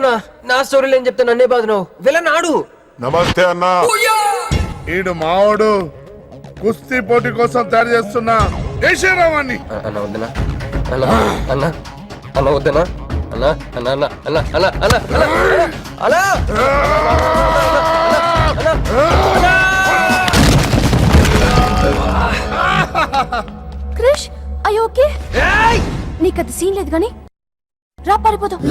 అన్నా నా స్టోరీలు ఏం చెప్తే నన్నే బాధనావు వెళ్ళనాడు. నమస్తే అన్నా. ఈడు మావాడు కుస్తీ పోటీ కోసం తయారు చేస్తున్నా యశరావాన్ని. అన్న వద్దనా అన్న అన్న అన్న వద్దనా అన్న అన్న అన్న అన్న అన్న అన్న అన్న క్రిష్ అయ్యో ఓకే నీకు అది సీన్ లేదు కానీ రా పారిపోదాం.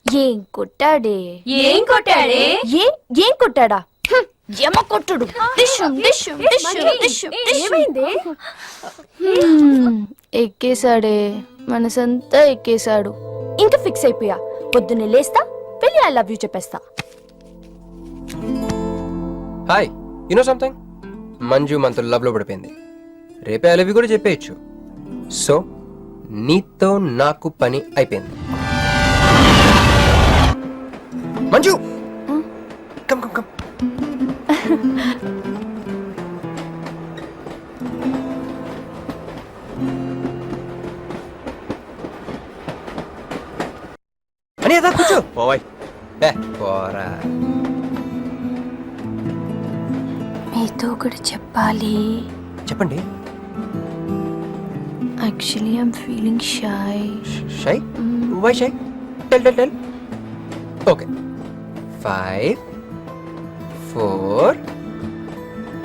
ఏం కొట్టాడే ఏం కొట్టాడే ఏం కొట్టాడా యమ కొట్టుడు ఎక్కేశాడే మనసంతా ఎక్కేశాడు. ఇంకా ఫిక్స్ అయిపోయా పొద్దున్నే లేస్తా వెళ్ళి ఐ లవ్ యూ చెప్పేస్తా. Hi you know something Manju మనతో లవ్ లో పడిపోయింది. రేపే ఐ లవ్ యూ కూడా చెప్పేయచ్చు. సో నీతో నాకు పని అయిపోయింది. Manju come come come. అని అదా కూర్చో పోవాయ్ పోరా. మీతో కూడా చెప్పాలి. చెప్పండి. Actually I'm feeling shy. Shy why shy tell tell tell. Okay 5 4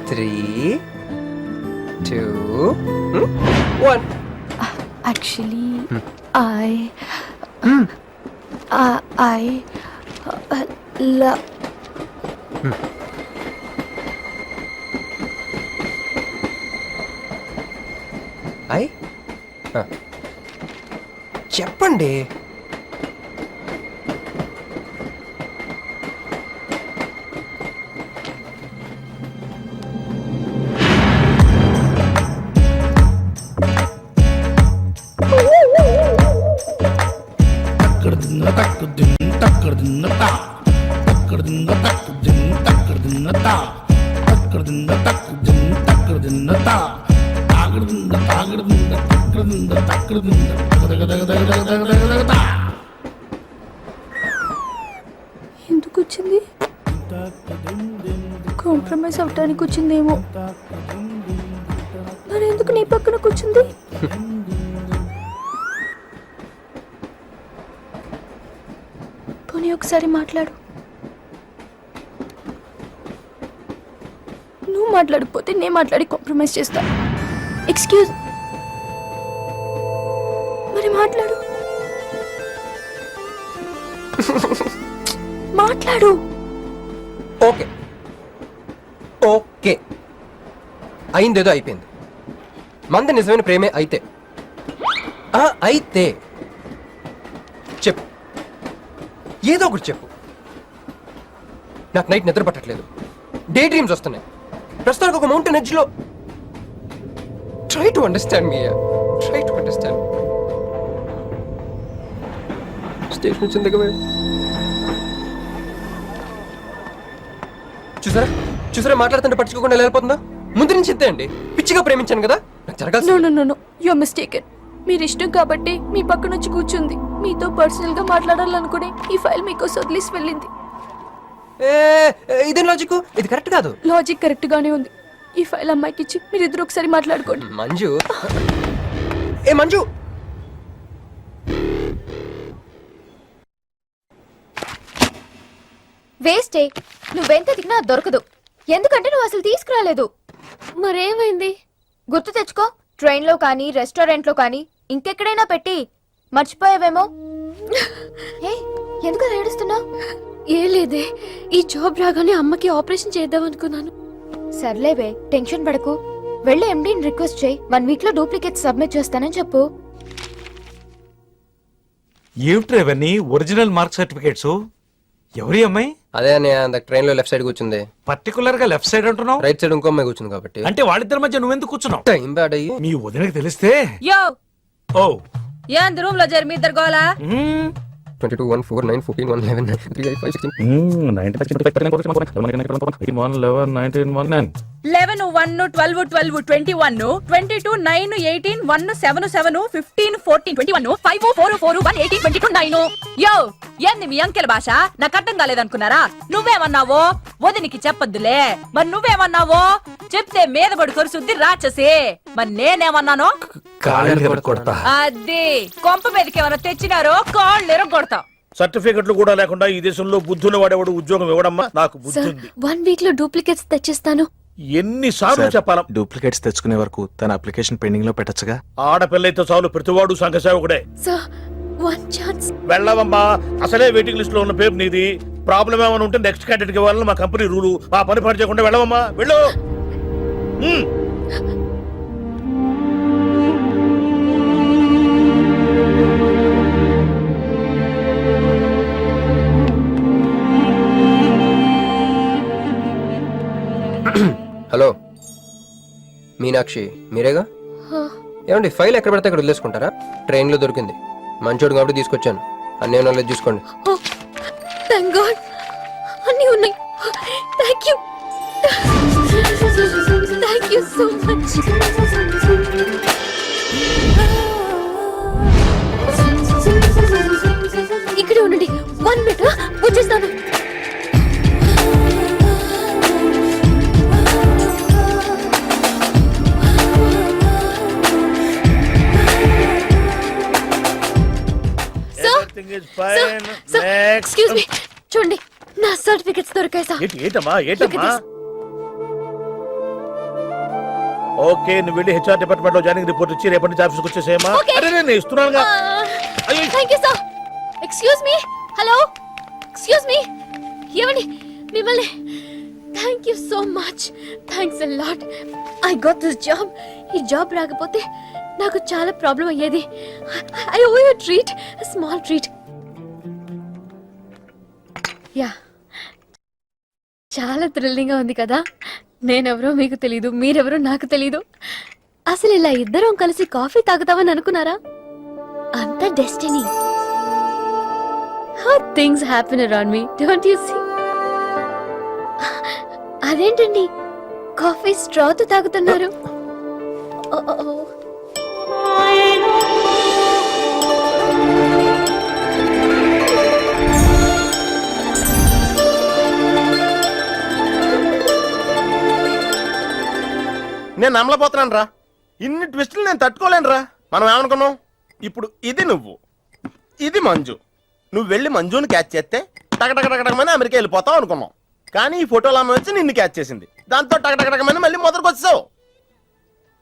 3 2 1. Actually, I love. చెప్పండి. ఎందుకు వచ్చింది? కాంప్రమైజ్ అవటానికి వచ్చిందేమో. మరి ఎందుకు నీ పక్కన కూర్చుంది? పోనీ ఒకసారి మాట్లాడు. నువ్వు మాట్లాడకపోతే నేను మాట్లాడి కాంప్రమైజ్ చేస్తా. ఎక్స్క్యూజ్, మరి మాట్లాడు. మాట్లాడు. ఓకే ఓకే అయిందేదో అయిపోయింది. మంది నిజమైన ప్రేమే అయితే అయితే చెప్పు, ఏదో ఒకటి చెప్పు. నాకు నైట్ నిద్ర పట్టట్లేదు, డే డ్రీమ్స్ వస్తున్నాయి. ప్రస్తుతానికి ఒక మౌంటైన్ ఎడ్జ్లో. Try to understand me, try to understand. Station వచ్చింది దగ్గర. చూసారా చూసారా, మాట్లాడుతుంటే పట్టించుకోకుండా వెళ్ళిపోతుందా? ముందు నుంచి ఇంతే అండి, పిచ్చిగా ప్రేమించాను కదా, నాకు జరగాల్సి. No no no no, you are mistaken. మీరు ఇష్టం కాబట్టి మీ పక్క నుంచి కూర్చుంది. మీతో పర్సనల్ గా మాట్లాడాలనుకుని ఈ ఫైల్ మీకోసం వదిలేసి వెళ్ళింది. ఇదేం లాజిక్? ఇది కరెక్ట్ కాదు. లాజిక్ కరెక్ట్ గానే ఉంది. ఈ ఫైల్ అమ్మాయికి ఇచ్చి మీరిద్దరు ఒకసారి మాట్లాడుకోండి. మంజు, ఏ మంజు, వేస్టే, నువ్వెంత దిగినా దొరకదు. ఎందుకంటే నువ్వు అసలు తీసుకురాలేదు. మరేమైంది? గుర్తు తెచ్చుకో, ట్రైన్ లో కానీ రెస్టారెంట్ లో కానీ ఇంకెక్కడైనా పెట్టి మర్చిపోయావేమో. ఏ ఎందుకు అలా ఏడుస్తున్నావు? ఏ లేదే, ఈ జాబ్ రాగానే అమ్మకి ఆపరేషన్ చేద్దాం అనుకున్నాను. సర్లేవే, టెన్షన్ పడకు. వెళ్ళి ఎండీని రిక్వెస్ట్ చేయి, 1 వీక్ లో డూప్లికేట్ సబ్మిట్ చేస్తానని చెప్పు. ఏమిట్రా ఇవన్నీ ఒరిజినల్ మార్క్ సర్టిఫికేట్స్? ఎవరి అమ్మాయి? అదే అన్నయ్య, ట్రైన్ లో లెఫ్ట్ సైడ్ కూర్చుంది. పర్టికులర్ గా లెఫ్ట్ సైడ్ అంటున్నావు? రైట్ సైడ్ ఇంకో అమ్మాయి కూర్చుంది కాబట్టి. అంటే వాళ్ళిద్దరి మధ్య నువ్వెందుకు కూర్చున్నావు? టైం బ్యాడ్ అయ్యి. మీ వదినకి తెలిస్తే. యో ఓ ఏంది రూమ్ లో జరి మీ ఇద్దరు గోలా? 22 1 4 9 14 1 11 3 8 5 16. 11 1 12 12 21 22 9 18 1 7 7 15 14 21 5 4 4 1 18 22 9. యో ఏంది మీ అంకెల భాష? నాకు అర్థం కాలేదనుకున్నారా? నువ్వేమన్నావో వదినికి చెప్పొద్దులే. మరి నువ్వేమన్నావో చెప్తే మీద పడి కొరుసుద్ది రాచసి. మరి నేనేమన్నానో కొడతా. అది కొంప మీదకి ఏమైనా తెచ్చినారో కాళ్ళు ఎరగొడతా. సర్టిఫికెట్లు కూడా లేకుండా ఈ దేశంలో బుద్ధున్న వాడేవాడు ఉద్యోగం ఇవ్వడమ్మా. నాకు బుద్ధి ఉంది. 1 వీక్ లో డూప్లికేట్స్ తెచ్చిస్తాను. ఎన్నిసార్లు చెప్పాలా? డూప్లికేట్స్ తెచ్చుకునే వరకు తన అప్లికేషన్ పెండింగ్ లో పెట్టొచ్చుగా. ఆడపిల్లైతే చాలు, ప్రతివాడు సంఘ సేవకుడే. Sir, 1 chance. వెళ్ళవమ్మా, అసలే వెయిటింగ్ లిస్ట్ లో ఉన్న పేరు నీది. ప్రాబ్లం ఏమైనా ఉంటే నెక్స్ట్ క్యాండిడేట్ కి ఇవ్వాలని మా కంపెనీ రూలు. ఆ పని పని చేయకుండా వెళ్ళవమ్మా, వెళ్ళు. హలో మీనాక్షి, మీరేగా? ఏమండి, ఫైల్ ఎక్కడ పడితే అక్కడ వదిలేసుకుంటారా? ట్రైన్ లో దొరికింది, మంచోడు కాబట్టి తీసుకొచ్చాను. అన్నీ నాలెడ్జ్ చూసుకోండి. థాంక్ గాడ్, అన్నీ ఉన్నాయి. Thank you, thank you so much. ఇక్కడే ఉండండి, 1 మినిట్ వచ్చేస్తాను. ఎక్స్క్యూజ్ మీ, చూడండి నా సర్టిఫికెట్స్ దొరికాయి సార్. ఏంటమ్మా ఏంటమ్మా? ఓకే, నువ్వు వెళ్ళి హెచ్ఆర్ డిపార్ట్మెంట్ లో జాయినింగ్ రిపోర్ట్ ఇచ్చి రేపటి నుంచి ఆఫీస్కి వచ్చేసేయమ్మా. Okay. అరే నేను ఇస్తున్నానుగా. Thank you sir. Excuse me, hello, excuse me, ఏమండి మిమ్మల్ని. Thank you so much, thanks a lot. I got this job. ఈ జాబ్ రాకపోతే నాకు చాలా ప్రాబ్లం అయ్యేది. I owe you treat, small treat. Yeah, చాలా థ్రిల్లింగ్గా ఉంది కదా. నేనెవరో మీకు తెలీదు, మీరెవరో నాకు తెలీదు. అసలు ఇలా ఇద్దరం కలిసి కాఫీ తాగుతామని అనుకున్నారా? అంత destiny. How things happen around me, don't you see? అదేంటండి, కాఫీ స్ట్రాతో తాగుతున్నారు? నేను నమ్మలేకపోతున్నాను రా. ఇన్ని ట్విస్టులు నేను తట్టుకోలేను రా. మనం ఏమనుకున్నాం? ఇప్పుడు ఇది నువ్వు, ఇది మంజు. నువ్వు వెళ్ళి మంజుని క్యాచ్ చేస్తే టకటకటకటకమని అమెరికా వెళ్ళిపోతావు అనుకున్నాం. కానీ ఈ ఫోటోలు ఆమె వచ్చి నిన్ను క్యాచ్ చేసింది. దాంతో టకటకటకమని మళ్ళీ మొదటికి వచ్చావు.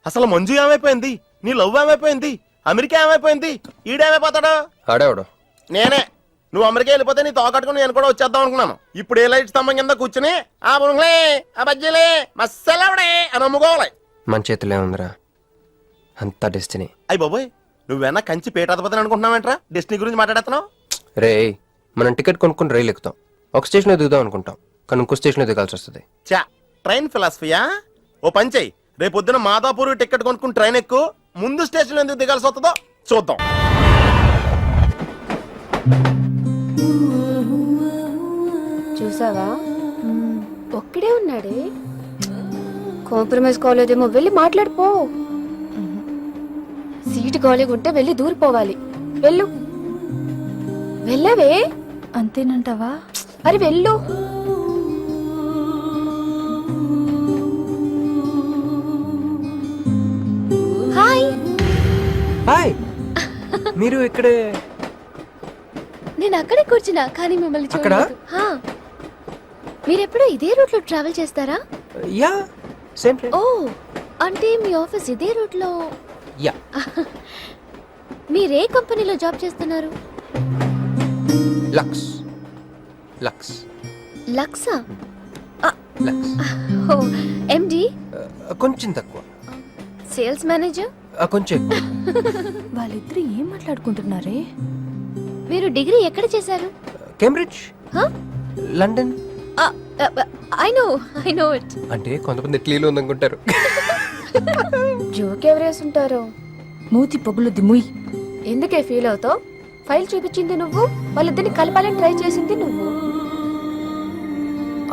అసలు మంజు ఏమైపోయింది? నీ లవ్ ఏమైపోయింది? అమెరికా ఏమైపోయింది? ఈడేమైపోతాడు? ఆడేవాడు నేనే. నువ్వు అమెరికా వెళ్ళిపోతే నీ తోకట్టుకుని నేను కూడా వచ్చేద్దాం అనుకున్నాను. ఇప్పుడు ఏ లైట్ స్తంభం కింద కూర్చుని ఆ బుంగ్లే ఆ బజ్జీలే మస్సలవడే అని అమ్ముకోవాలి. మన చేతిలో ఉందిరా అంతా డెస్టినీ. అయ్యి బాబోయ్, నువ్వేనా కంచి పేటాధిపతిని అనుకుంటున్నావేంట్రా డెస్టినీ గురించి మాట్లాడుతున్నావు? రే మనం టికెట్ కొనుక్కుని రైలు ఎక్కుతాం. ఒక స్టేషన్లో దిగుదాం అనుకుంటాం, కానీ ఇంకో స్టేషన్లో దిగాల్సి వస్తుంది. చా ట్రైన్ ఫిలాసఫియా? ఓ పని చెయ్యి, రేపు పొద్దున మాదాపూర్ టికెట్ కొనుక్కుని ట్రైన్ ఎక్కు, ముందు స్టేషన్ ఎందుకు దిగాల్సి వస్తుందో చూద్దాం. చూసావా ఒక్కడే ఉన్నాడే, కాంప్రమైజ్ కాలేదేమో, వెళ్ళి మాట్లాడిపో. సీటు ఖాళీగా ఉంటే వెళ్ళి దూరిపోవాలి. వెళ్ళు, వెళ్ళవే. అంతేనంటావా? అరే వెళ్ళు. హాయ్. హాయ్, మీరు ఇక్కడే? నేను అక్కడే కూర్చున్నా కానీ మిమ్మల్ని అక్కడ? చూడలేదు. హా. మీరెప్పుడు ఇదే రూట్ లో ట్రావెల్ చేస్తారా? Yeah, same train. ఓ, అంటే మీ ఆఫీస్ ఇదే రూట్ లో. యా. మీరే కంపెనీలో జాబ్ చేస్తున్నారు? లక్స్. లక్స్. లక్సా? లక్స్. Oh, MD? కొంచెం తక్కువ. Sales manager? కొంచెం ఎక్కువ. వాళ్ళిద్దరు ఏం మాట్లాడుకుంటున్నారే? మీరు డిగ్రీ ఎక్కడ చేశారు? Cambridge, London. I know it. అంటే కొంతమంది ఇటలీలో ఉందనుకుంటారు. జోక్ ఎవరేసుంటారో. మూతి పొగులు దిముయ్. ఎందుకే ఫీల్ అవుతావు? ఫైల్ చూపించింది నువ్వు, వాళ్ళిద్దరిని కలపాలని ట్రై చేసింది నువ్వు.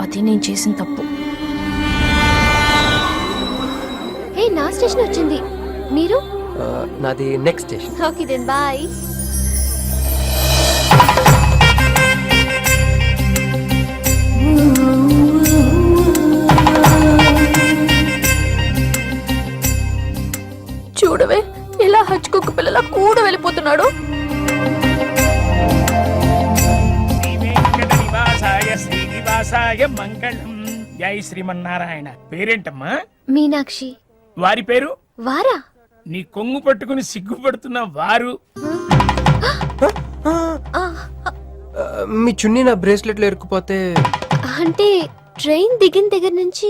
అది నేను చేసిన తప్పు. హే, నా స్టేషన్ వచ్చింది. మీరు? నాది next station. Okay then bye. చూడవే ఇలా హచ్చుకుక్క పిల్లల కూడా వెళ్ళిపోతున్నాడు. శ్రీనివాసాయ మంగళం. జై శ్రీమన్నారాయణ. పేరేంటమ్మా? మీనాక్షి. వారి పేరు? వారా? నీ కొంగు పట్టుకుని సిగ్గుపడుతున్న వారు. మీ చున్నీ నా బ్రేస్లెట్ లో ఇరుక్కుపోతే? అంటే ట్రైన్ దిగిన దగ్గర నుంచి.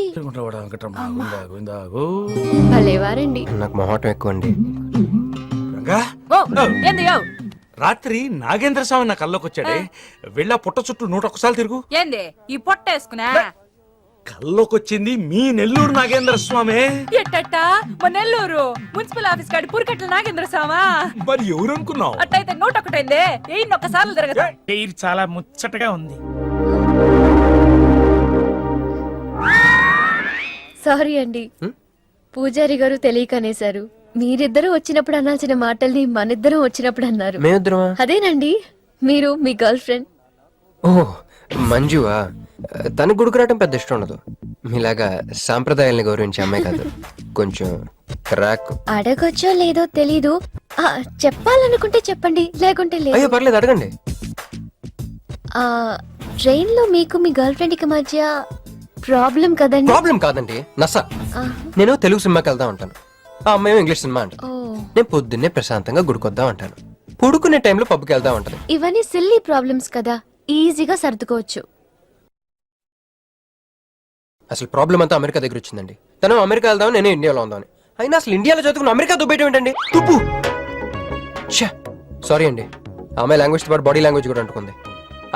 భలేవారండి. నాకు మొహాటం ఎక్కువ అండి. రంగా, ఏంది యో? రాత్రి నాగేంద్ర స్వామి నా కల్లోకి వచ్చాడే, వెళ్ళా పుట్ట చుట్టూ 101 తిరుగు. ఏంది ఈ పొట్ట వేసుకున్నా? కల్లోకి వచ్చింది మీ నెల్లూరు నాగేంద్ర స్వామి. ఎట్టట్టా మా నెల్లూరు మున్సిపల్ ఆఫీస్ కాడి పురికట్ల నాగేంద్ర స్వామా? మరి ఎవరు అనుకున్నావు? అట్టయితే 101 ఒక్కసార్లు తిరగదు. పేరు చాలా ముచ్చటగా ఉంది. సారీ అండి, పూజారి గారు తెలియకనేశారు. మీరిద్దరూ వచ్చినప్పుడు అనాల్సిన మాటల్ని మనిద్దరం వచ్చినప్పుడు అన్నారు. మేమిద్దరమా? అదేనండి, మీరు మీ గర్ల్ ఫ్రెండ్. ఓ మంజువా? తనకు గుడికి రావడం పెద్ద ఇష్టం ఉండదు. మీలాగా సాంప్రదాయాల్ని గౌరవించే అమ్మాయి కాదు, కొంచెం క్రాక్. అడగొచ్చో లేదో తెలీదు. చెప్పాలనుకుంటే చెప్పండి, లేకుంటే లేదు. అయ్యో పర్లేదు, అడగండి. ట్రైన్ లో మీకు మీ గర్ల్ ఫ్రెండ్ కి మధ్య ప్రాబ్లం కదండి? ప్రాబ్లం కాదండి, నస. ఆ, నేను తెలుగు సినిమాకి వెళ్దాం అంటాను, ఆ అమ్మాయి ఇంగ్లీష్ సినిమా అంటాను. ఓ, నేను పొద్దున్నే ప్రశాంతంగా గుడికొద్దాం అంటాను, పడుకునే టైంలో పబ్కి వెళ్దాం అంటాను. ఇవన్నీ సిల్లీ ప్రాబ్లమ్స్ కదా, ఈజీగా సర్దుకోవచ్చు. అసలు ప్రాబ్లం అంతా అమెరికా దగ్గర వచ్చిందండి. తను అమెరికా వెళ్దాం, నేను ఇండియాలో ఉందామని. అయినా అసలు ఇండియాలో చదువుకున్న అమెరికా దుబ్బేయటం ఏంటండి? తుప్పు. సారీ అండి, ఆమె లాంగ్వేజ్ తో పాటు బాడీ లాంగ్వేజ్ కూడా అంటుకుంది.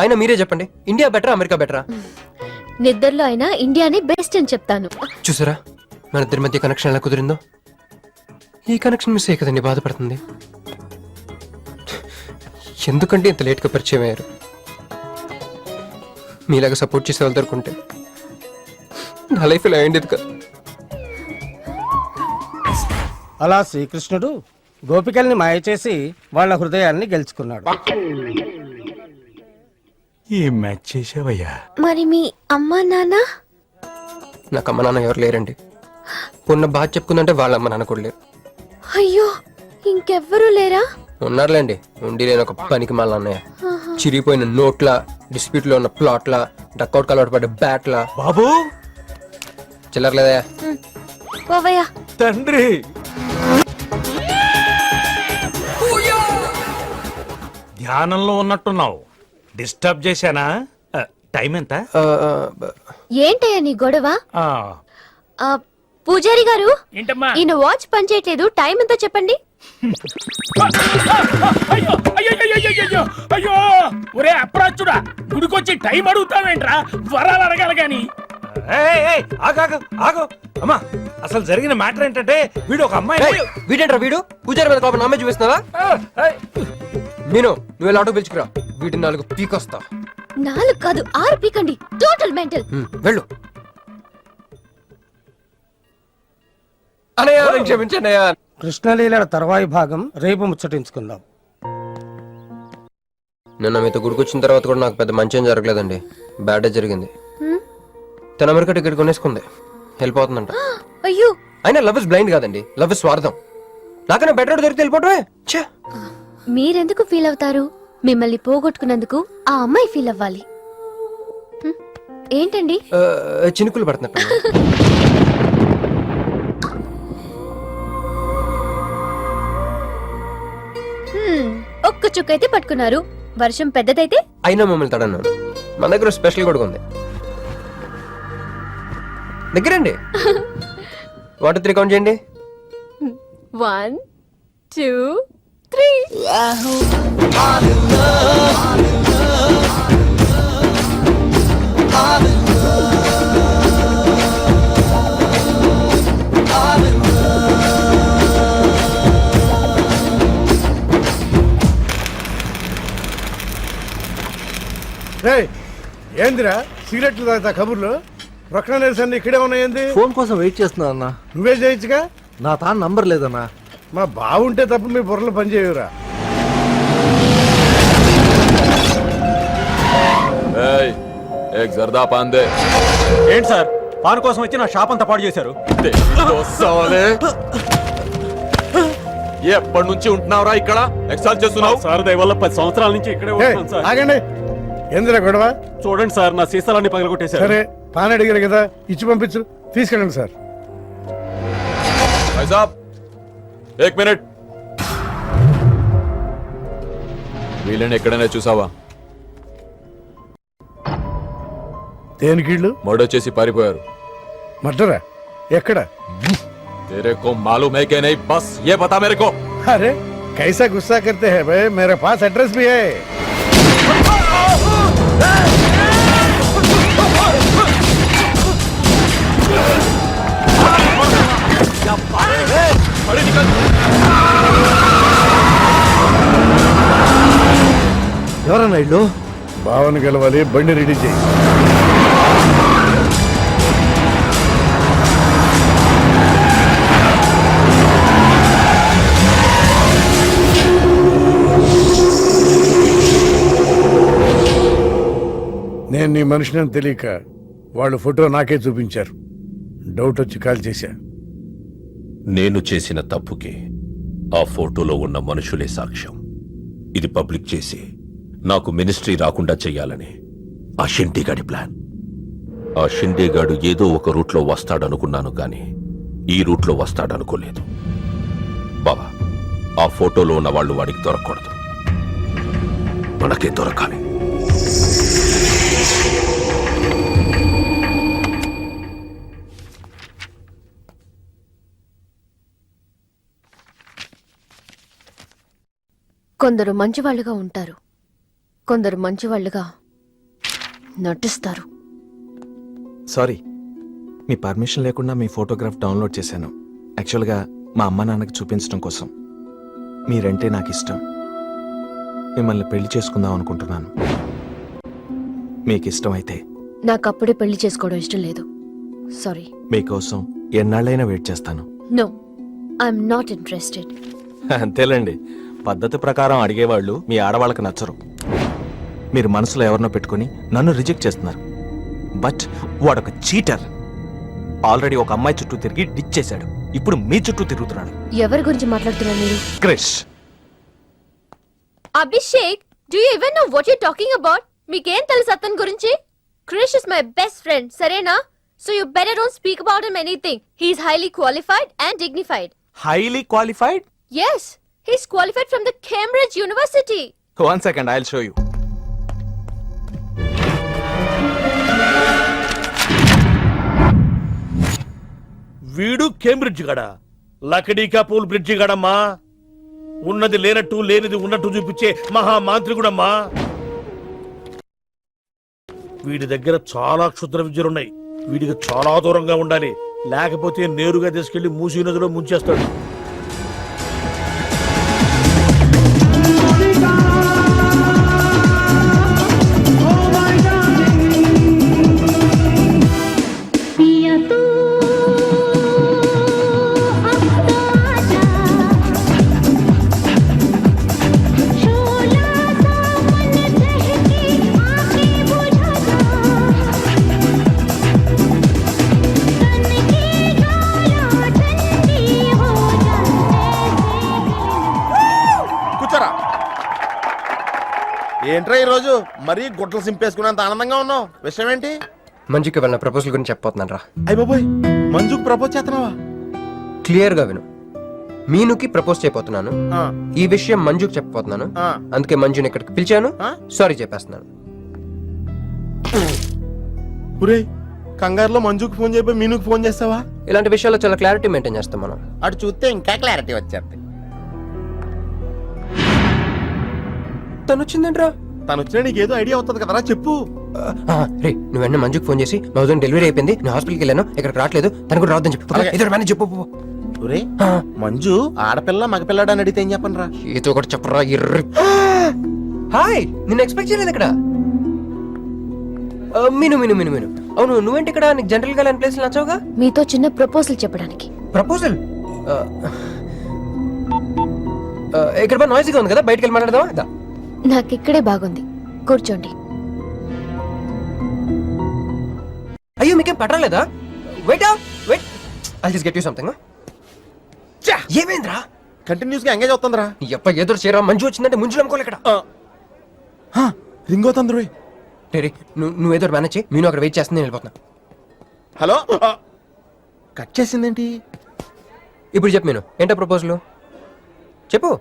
అయినా మీరే చెప్పండి, ఇండియా బెటరా అమెరికా బెటరా? నిద్రలో అయినా ఇండియానే బెస్ట్ అని చెప్తాను. చూసారా మన ఇద్దరి మధ్య కనెక్షన్ ఎలా కుదిరిందో? ఈ కనెక్షన్ మిస్ అయ్యి కదండి బాధపడుతుంది. ఎందుకంటే ఇంత లేట్గా పరిచయం అయ్యారు? మీలాగా సపోర్ట్ చేసే వాళ్ళు దొరుకుంటే నా లైఫ్ ఇలా అయ్యింది కదా. అలా శ్రీకృష్ణుడు గోపికల్ని మాయ చేసి వాళ్ళ హృదయాల్ని గెలుచుకున్నాడు. ఏం మ్యాచ్ చేసావయ్యా? మరి మీ అమ్మా నాన్న? నాకు అమ్మ నాన్న ఎవరు లేరండి. ఉన్న బాధ చెప్పుకుందంటే వాళ్ళ అమ్మ నాన్న కూడా లేరు. అయ్యో, ఇంకెవ్వరూ లేరా? ఉన్నారులేండి, ఉండి లేని ఒక పనికి మళ్ళీ అన్నయ్య. చిరిగిపోయిన నోట్ల, డిస్ప్యూట్ లో ఉన్న ప్లాట్ల, డక్అవుట్ కలవట పడ్డ బ్యాట్ల. బాబు చిల్లర్లేదయా? పోవయ్యా. తండ్రి, ధ్యానంలో ఉన్నట్టున్నావు. డిస్టర్బ్ చేశానా? టైం ఎంత? ఏంటయ్యా నీ గొడవ? ఆ, పూజారి గారు, ఏంటమ్మా? ఈయన వాచ్ పనిచేయట్లేదు, టైం ఎంతో చెప్పండి. అయ్యో అయ్యో అయ్యో అయ్యో అయ్యో ఒరే అప్రాచుడా గుడికొచ్చి టైం అడుగుతావేంట్రా వరాలు అడగాలి గాని ఆగు అమ్మా అసలు జరిగిన మ్యాటర్ ఏంటంటే వీడు ఒక అమ్మాయి వీడేంట్రా వీడు పూజారి మీద కోపం నామే చూపిస్తున్నావా మీను నువ్వు ఇలా ఆటో పిలుచుకురా వీటి 4 పీకొస్తా 4 కాదు 6 పీకండి. Total mental. వెళ్ళు అనయ్య నన్ను క్షమించండి అయ్యా. కృష్ణలీల తర్వాయి భాగం రేపు ముచ్చటించుకుందాం. నిన్న మీతో గుడికొచ్చిన తర్వాత కూడా నాకు పెద్ద మంచి ఏం జరగలేదండి. బ్యాడే జరిగింది. తన అమెరికా టికెట్ కొనేసుకుంది, వెళ్ళిపోతుందంట. అయ్యో, అయినా లవ్ ఇస్ బ్లైండ్ కాదండి, లవ్ ఇస్ స్వార్థం. నాకన్నా బెటర్ దొరికి వెళ్ళిపోవటమే. ఛే! మీరెందుకు ఫీల్ అవుతారు? మిమ్మల్ని పోగొట్టుకున్నందుకు ఆ అమ్మాయి ఫీల్ అవ్వాలి. ఏంటండి? చినుకులు పడుతున్నట్టు. ఒక్క చుక్కైతే పట్టుకున్నారు. వర్షం పెద్దదైతే అయినా మమ్మల్ని తడన్నాను. మన దగ్గర స్పెషల్ కూడా ఉంది. దగ్గరండి. 1 2 3 కౌంట్ చేయండి. 1 2 3. ఏందిరా సిగరెట్లు తాగుతా కబుర్లు? ప్రక్కన నేర్సండి ఇక్కడే ఉన్నాయండి. ఫోన్ కోసం వెయిట్ చేస్తున్నా అన్న. నువ్వే చేయొచ్చుగా. నా తాను నంబర్ లేదన్నా. మా బావుంటే తప్ప మీ బుర్రలు పనిచేయవురా. ఏంటి సార్ పాన్ కోసం వచ్చి నా షాప్ అంతా పాడు చేశారు. ఎప్పటి నుంచి ఉంటున్నావురా ఇక్కడ? ఎక్సైజ్ చేస్తున్నావు? సార్ దయ వల్ల 10 సంవత్సరాల నుంచి ఇక్కడే ఉంటున్నాను సార్. ఆగండి. ఎందురా గొడవ? చూడండి సార్ నా సీసాలన్నీ పగలగొట్టేశారు. సరే పాన్ అడిగారు కదా, ఇచ్చి పంపించు. తీసుకెళ్ళండి సార్. ఏక్ మినిట్. వీళ్ళని ఎక్కడైనా చూసావా? దేనికీళ్ళు మర్డర్ చేసి పారిపోయారు. మర్డరా? ఎక్కడ? तेरे को मालूम है कि नहीं? बस ये बता मेरे को. अरे कैसा गुस्सा करते हैं भाई, मेरे पास एड्रेस भी है. ఎవరన్నా ఇల్లు? భావన గెలవాలి, బండి రెడీ చేయి. నేను నీ మనిషిని తెలియక వాళ్ళు ఫోటో నాకే చూపించారు. డౌట్ వచ్చి కాల్ చేశా. నేను చేసిన తప్పుకి ఆ ఫోటోలో ఉన్న మనుషులే సాక్ష్యం. ఇది పబ్లిక్ చేసి నాకు మినిస్ట్రీ రాకుండా చెయ్యాలని ఆ షిండేగాడి ప్లాన్. ఆ షిండేగాడు ఏదో ఒక రూట్లో వస్తాడనుకున్నాను కానీ ఈ రూట్లో వస్తాడనుకోలేదు. బాబా, ఆ ఫోటోలో ఉన్న వాళ్ళు వాడికి దొరకకూడదు, మనకే దొరకాలి. కొందరు మంచివాళ్ళుగా ఉంటారు, కొందరు మంచివాళ్ళుగా నటిస్తారు. సారీ, మీ పర్మిషన్ లేకుండా మీ ఫోటోగ్రాఫ్ డౌన్లోడ్ చేశాను. యాక్చువల్గా మా అమ్మ నాన్నకి చూపించడం కోసం. మీరంటే నాకు ఇష్టం. మిమ్మల్ని పెళ్లి చేసుకుందాం అనుకుంటున్నాను. మీకు ఇష్టం అయితే. నాకు అప్పుడే పెళ్లి చేసుకోవడం ఇష్టం లేదు. సారీ. మీకోసం ఎన్నాళ్ళైనా వెయిట్ చేస్తాను. No, I'm not interested. అంతేలేండి, పద్ధతి ప్రకారం అడిగేవాళ్ళు మీ ఆడవాళ్ళకి నచ్చరు. మీరు మనసులో ఎవరినో పెట్టుకుని నన్ను రిజెక్ట్ చేస్తున్నారు. బట్ వాడొక చీటర్. ఆల్రెడీ ఒక అమ్మాయి చుట్టూ తిరిగి డిచ్ చేశాడు. ఇప్పుడు మీ చుట్టూ తిరుగుతున్నాడు. ఎవరి గురించి మాట్లాడుతున్నారు మీరు? Krish. Abhishek, do you even know what you talking about? మీకేం తెలుసు అతని గురించి? Krish is my best friend, సరేనా? So you better don't speak about him anything. He is highly qualified and dignified. Highly qualified? Yes, he's qualified from the Cambridge University. 1 second, I'll show you. వీడు Cambridge గడ, లకడీ కపూల్ bridge గడమ్మా. ఉన్నది లేనట్టు లేనిది ఉన్నట్టు చూపించే మహా మాంత్రికుడమ్మా. వీడి దగ్గర చాలా క్షుద్ర విద్యలున్నాయి. వీడికి చాలా దూరంగా ఉండాలి, లేకపోతే నేరుగా తీసుకెళ్లి మూసీ నదిలో ముంచేస్తాడు. కూర్చోరా. ఏంట్రా ఈరోజు మరీ గుడ్లు సింపేసుకున్నంత ఆనందంగా ఉన్నావు? విషయం ఏంటి? మంజుకి వెళ్ళిన ప్రపోజల్ గురించి చెప్పబోతున్నాను రా. అయ్య బాబోయ్, మంజుకు ప్రపోజ్ చేస్తున్నావా? క్లియర్ గా విను. మీనుకి ప్రపోజ్ చేయబోతున్నాను. ఆ, ఈ విషయం మంజుకి చెప్పబోతున్నాను. ఆ. అందుకే మంజుని ఇక్కడికి పిలిచాను. ఆ? సారీ చెప్పేస్తున్నాను. ఒరేయ్, కంగారులో మంజుకు ఫోన్ చెప్పి మీనుకు ఫోన్ చేస్తావా? ఇలాంటి విషయాల్లో చాలా క్లారిటీ మెయింటైన్ చేస్తాం మనం. అటు చూస్తే ఇంకా క్లారిటీ వచ్చేది. తను వచ్చిందేంట్రా? తను వచ్చినా నీకేదో ఐడియా అవుతుంది కదరా, చెప్పు. రే, నువ్వు వెంటనే మంజుకి ఫోన్ చేసి మా హస్బెండ్ డెలివరీ అయిపోయింది, నేను హాస్పిటల్కి వెళ్ళాను, ఇక్కడికి రావట్లేదు, తను కూడా రావద్దని చెప్పు. అలాగే. ఏదో మేనేజ్ చెప్పు. ఒరేయ్, మంజు ఆడపిల్ల మగపిల్లాడు అని అడిగితే ఏం చెప్పను రా? ఏదో ఒకటి చెప్పరా ఎర్రి. హాయ్, నిన్ను ఎక్స్పెక్ట్ చేయలేదు ఇక్కడ. మీను మీను మీను మీను అవును, నువ్వేంటి ఇక్కడ? నీకు జనరల్ గా ప్లేస్ నచ్చవుగా? మీతో చిన్న ప్రపోజల్ చెప్పడానికి. ప్రపోజల్? ఇక్కడ నాయిస్గా ఉంది కదా, బయటకు వెళ్ళి మాట్లాడదామా? నాకు ఇక్కడే బాగుంది, కూర్చోండి. అయ్యో, మీకేం పట్టలేదా? Wait wait, I'll just get you something. ఏమైందిరా? కంటిన్యూస్ గా ఎంగేజ్ అవుతుందిరా. ఎప్ప ఎదురు చేయరా, మంజు వచ్చిందంటే ముంజు నమ్ముకోలే ఇక్కడ. రింగ్ అవుతుంది రోయ్. రే, నువ్వు ఏదో మేనేజ్ చేయి, మీను అక్కడ వెయిట్ చేస్తుంది, నేను వెళ్ళిపోతున్నా. హలో, కట్ చేసిందేంటి? ఇప్పుడు చెప్పు మీను, ఏంటో ప్రపోజల్ చెప్పు.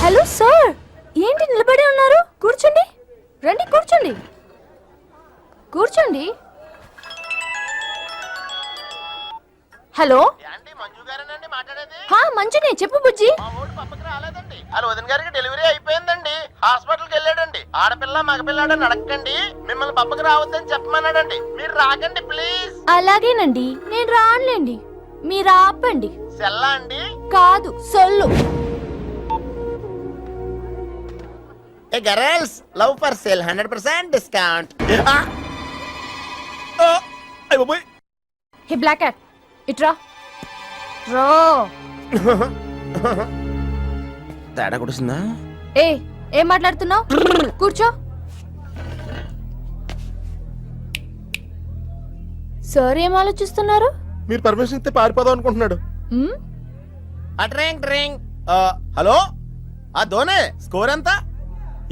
హలో సార్, ఏంటి నిలబడి ఉన్నారు? కూర్చోండి, రండి కూర్చోండి, కూర్చోండి. హలో, మంజునే, చెప్పు బుజ్జి. రాలేదండి, వాళ్ళ వదిన గారికి డెలివరీ అయిపోయిందండి, హాస్పిటల్కి వెళ్ళాడండి. ఆడపిల్ల మగపిల్లాడని అడగండి, మిమ్మల్ని పప్పకి రావద్దని చెప్పమన్నాడండి. మీరు రాకండి ప్లీజ్. అలాగేనండి, నేను రానులేండి, మీరు ఆపండి. సెల్లా అండి? కాదు, సొల్లు. Hey girls, love for sale 100% discount. Hey black cat, ఇట్రా రా. తేడా కొడుతుందా? ఏం మాట్లాడుతున్నావు? కూర్చో. సార్ ఏం ఆలోచిస్తున్నారు? మీరు పర్మిషన్ ఇస్తే పారిపోదాం అనుకుంటున్నాడు. హలో, ఆ ధోనే స్కోర్ ఎంత?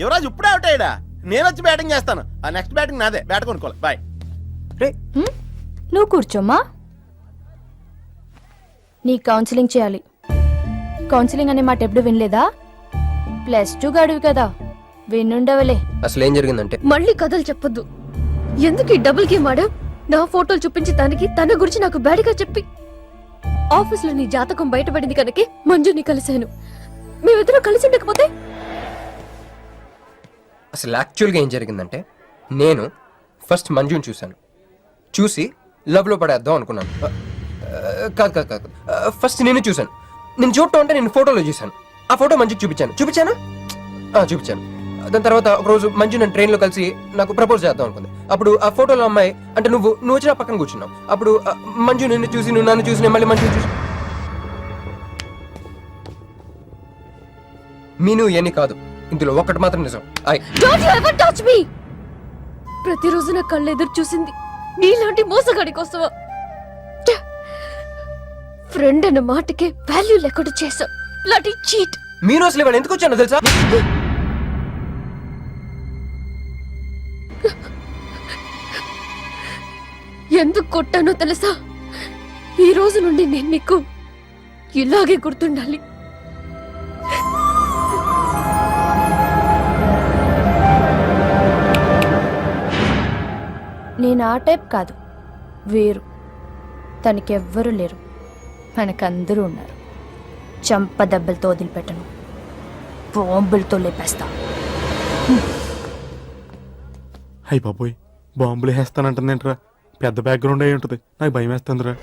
యువరాజ్ ఇప్పుడే అవుట్ అయ్యాడా? నేను వచ్చి బ్యాటింగ్ చేస్తాను. ఆ నెక్స్ట్ బ్యాటింగ్ నాదే, బ్యాట్ కొనుక్కోవాలి. బాయ్. నువ్వు కూర్చోమ్మా. నీ కౌన్సిలింగ్ చేయాలి. కౌన్సిలింగ్ అనే మాట ఎప్పుడు వినలేదా? +2 గడివి కదా, వినుండవలే. అసలు ఏం జరిగిందంటే, మళ్ళీ కథలు చెప్పొద్దు. ఎందుకు ఈ డబుల్ గేమ్ ఆడా? నా ఫోటోలు చూపించి దానికి తన గురించి నాకు బ్యాడ్గా చెప్పి ఆఫీస్లో నీ జాతకం బయటపడింది కనుక మంజుని కలిశాను. మేమిద్దరం కలిసి ఉండకపోతే? అసలు యాక్చువల్గా ఏం జరిగిందంటే, నేను ఫస్ట్ మంజుని చూశాను, చూసి లవ్లో పడేద్దాం అనుకున్నాను. కాదు కాదు కాదు, ఫస్ట్ నేను చూశాను. నేను చూడటం అంటే నేను ఫోటోలో చూశాను. ఆ ఫోటో మంజుకి చూపించాను. దాని తర్వాత ఒకరోజు మంజు నేను ట్రైన్లో కలిసి నాకు ప్రపోజ్ చేద్దాం అనుకుంది. అప్పుడు ఆ ఫోటోలో అమ్మాయి అంటే నువ్వు వచ్చి నా పక్కన కూర్చున్నావు. అప్పుడు మంజు నిన్ను చూసి, నువ్వు నన్ను చూసి, నేను మళ్ళీ మంజుని చూసి. మీను ఏని కాదు, ఇందులో ఒక్కటి మాత్రం నిజం. Don't you ever touch me! ప్రతిరోజు నా కళ్ళు ఎదురు చూసింది నీలాంటి మోసగాడి కోసమా? ఫ్రెండ్ అన్న మాటకే వాల్యూ లేకుండా చేసా. లాంటి చీట్. మీను అసలు ఇవాళ ఎందుకు వచ్చానో తెలుసా? ఎందుకు కొట్టానో తెలుసా? ఈ రోజు నుండి నేను నీకు ఇలాగే గుర్తుండాలి. నేను ఆ టైప్ కాదు, వేరు. తనకెవ్వరూ లేరు, మనకందరూ ఉన్నారు. చంప దెబ్బలతో వదిలిపెట్టను, బాంబులతో లేపేస్తా. అయ్యి బాబోయ్, బాంబులు వేస్తానంటుందేంట్రా? పెద్ద బ్యాక్గ్రౌండ్ అయి ఉంటుంది, నాకు భయం వేస్తుందిరా.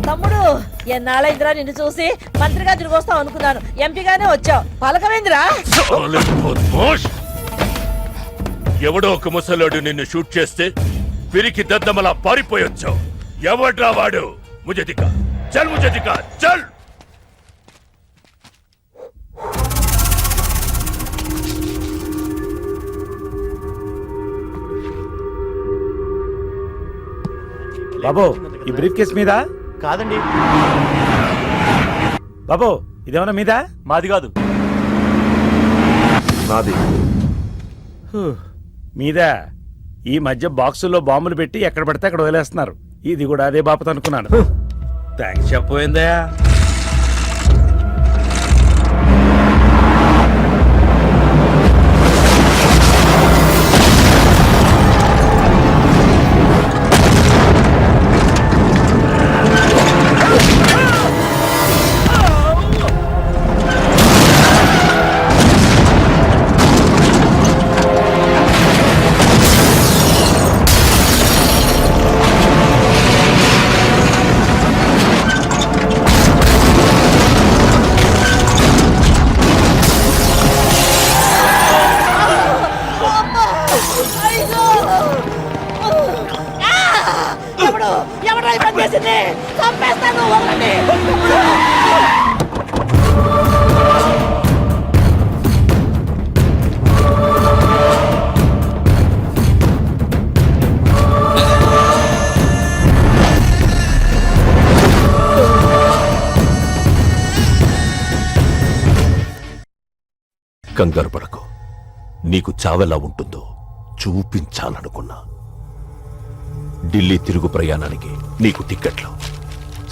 తమ్ముడు, ఎన్నాళ్ళైందిరా నిన్ను చూసి? మంత్రిగా తిరిగి వస్తావు అనుకున్నాను, ఎంపీగానే వచ్చావు. పలకవేందిరా? ఎవడో ఒక ముసలోడు నిన్ను షూట్ చేస్తే పిరికి దద్దమలా పారిపోయొచ్చావు. ఎవడ్రా వాడు? ముజదికా చల్, ముజదికా చల్. బాబు, ఈ బ్రీఫ్ కేస్ మీద కాదండి, బాబు ఇదేమన్నా మీద? మాది కాదు. నాది. మీద ఈ మధ్య బాక్సుల్లో బాంబులు పెట్టి ఎక్కడ పడితే అక్కడ వదిలేస్తున్నారు. ఇది కూడా అదే బాపత అనుకున్నాను. థ్యాంక్స్ చెప్పబోయిందా? కంగారు పడకు. నీకు చావెలా ఉంటుందో చూపించాలనుకున్నా. ఢిల్లీ తిరుగు ప్రయాణానికి నీకు టిక్కెట్లు.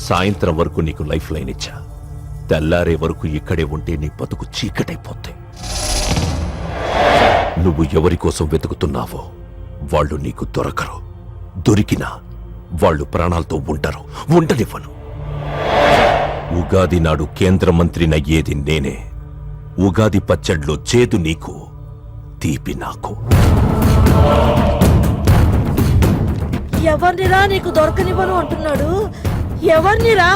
సాయంత్రం వరకు నీకు లైఫ్ లైన్ ఇచ్చా. తెల్లారే వరకు ఇక్కడే ఉంటే నీ బతుకు చీకటైపోతాయి. నువ్వు ఎవరి కోసం వెతుకుతున్నావో వాళ్ళు నీకు దొరకరు. దొరికినా వాళ్ళు ప్రాణాలతో ఉంటారు. ఉండనివ్వను. ఉగాది నాడు కేంద్ర మంత్రినయ్యేది నేనే. ఉగాది పచ్చడ్లో చేదు నీకు, తీపి నాకు. ఎవరినిరా నీకు దొరకనివ్వను అంటున్నాడు? ఎవరినిరా?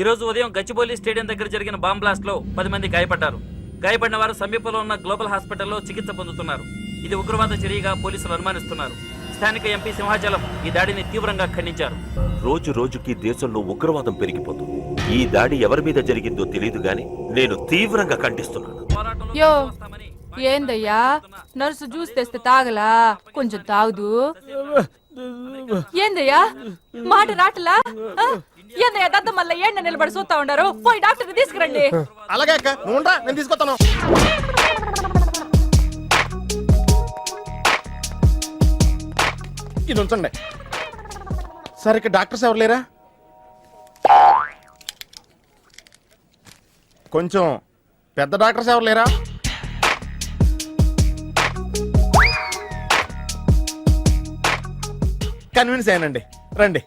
ఈరోజు ఉదయం గచ్చిబౌలి స్టేడియం దగ్గర జరిగిన బాంబ్ బ్లాస్ట్ లో 10 మంది గాయపడ్డారు. గాయపడిన వారు సమీపంలో ఉన్న గ్లోబల్ హాస్పిటల్లో చికిత్స పొందుతున్నారు. ఇది ఉగ్రవాద చర్యగా పోలీసులు అనుమానిస్తున్నారు. స్థానిక ఎంపీ సింహాచలం ఈ దాడిని తీవ్రంగా ఖండించారు. రోజు రోజుకి దేశంలో ఉగ్రవాదం పెరిగిపోతుంది. ఈ దాడి ఎవరి మీద జరిగిందో తెలియదు గాని నేను తీవ్రంగా ఖండిస్తున్నాను. యో ఏందయ్యా, నర్సు జ్యూస్ తెస్తే తాగలా? కొంచెం తాగుదు. ఏందయ్యా మాట రాటలా? ఏందయ్యా దద్ద మళ్ళీ ఏండ నిలబడి చూస్తా ఉండారు? పోయి డాక్టర్ తీసుకురండి. అలాగే అక్క, నువ్వు ఉండరా, నేను తీసుకొస్తాను. ఇది ఉంచండి. సార్, ఇక్కడ డాక్టర్స్ ఎవరు లేరా? కొంచెం పెద్ద డాక్టర్స్ ఎవరు లేరా? కన్విన్స్ అయ్యానండి, రండి.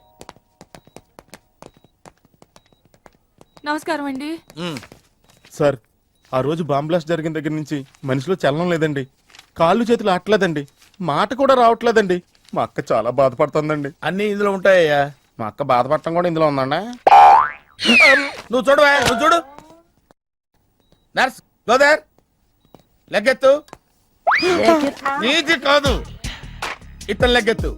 నమస్కారం అండి. సార్, ఆ రోజు బాంబ్ బ్లాస్ట్ జరిగిన దగ్గర నుంచి మనిషిలో చలనం లేదండి. కాళ్ళు చేతులు ఆటలేదండి, మాట కూడా రావట్లేదండి. మా అక్క చాలా బాధపడుతుందండి. అన్ని ఇందులో ఉంటాయ్యా. మా అక్క బాధపడటం కూడా ఇందులో ఉందండి. నువ్వు చూడు, నువ్వు చూడు. నర్స్ గోదర్, లెగ్గెత్తు. నీది కాదు, ఇతను లెగ్గెత్తు.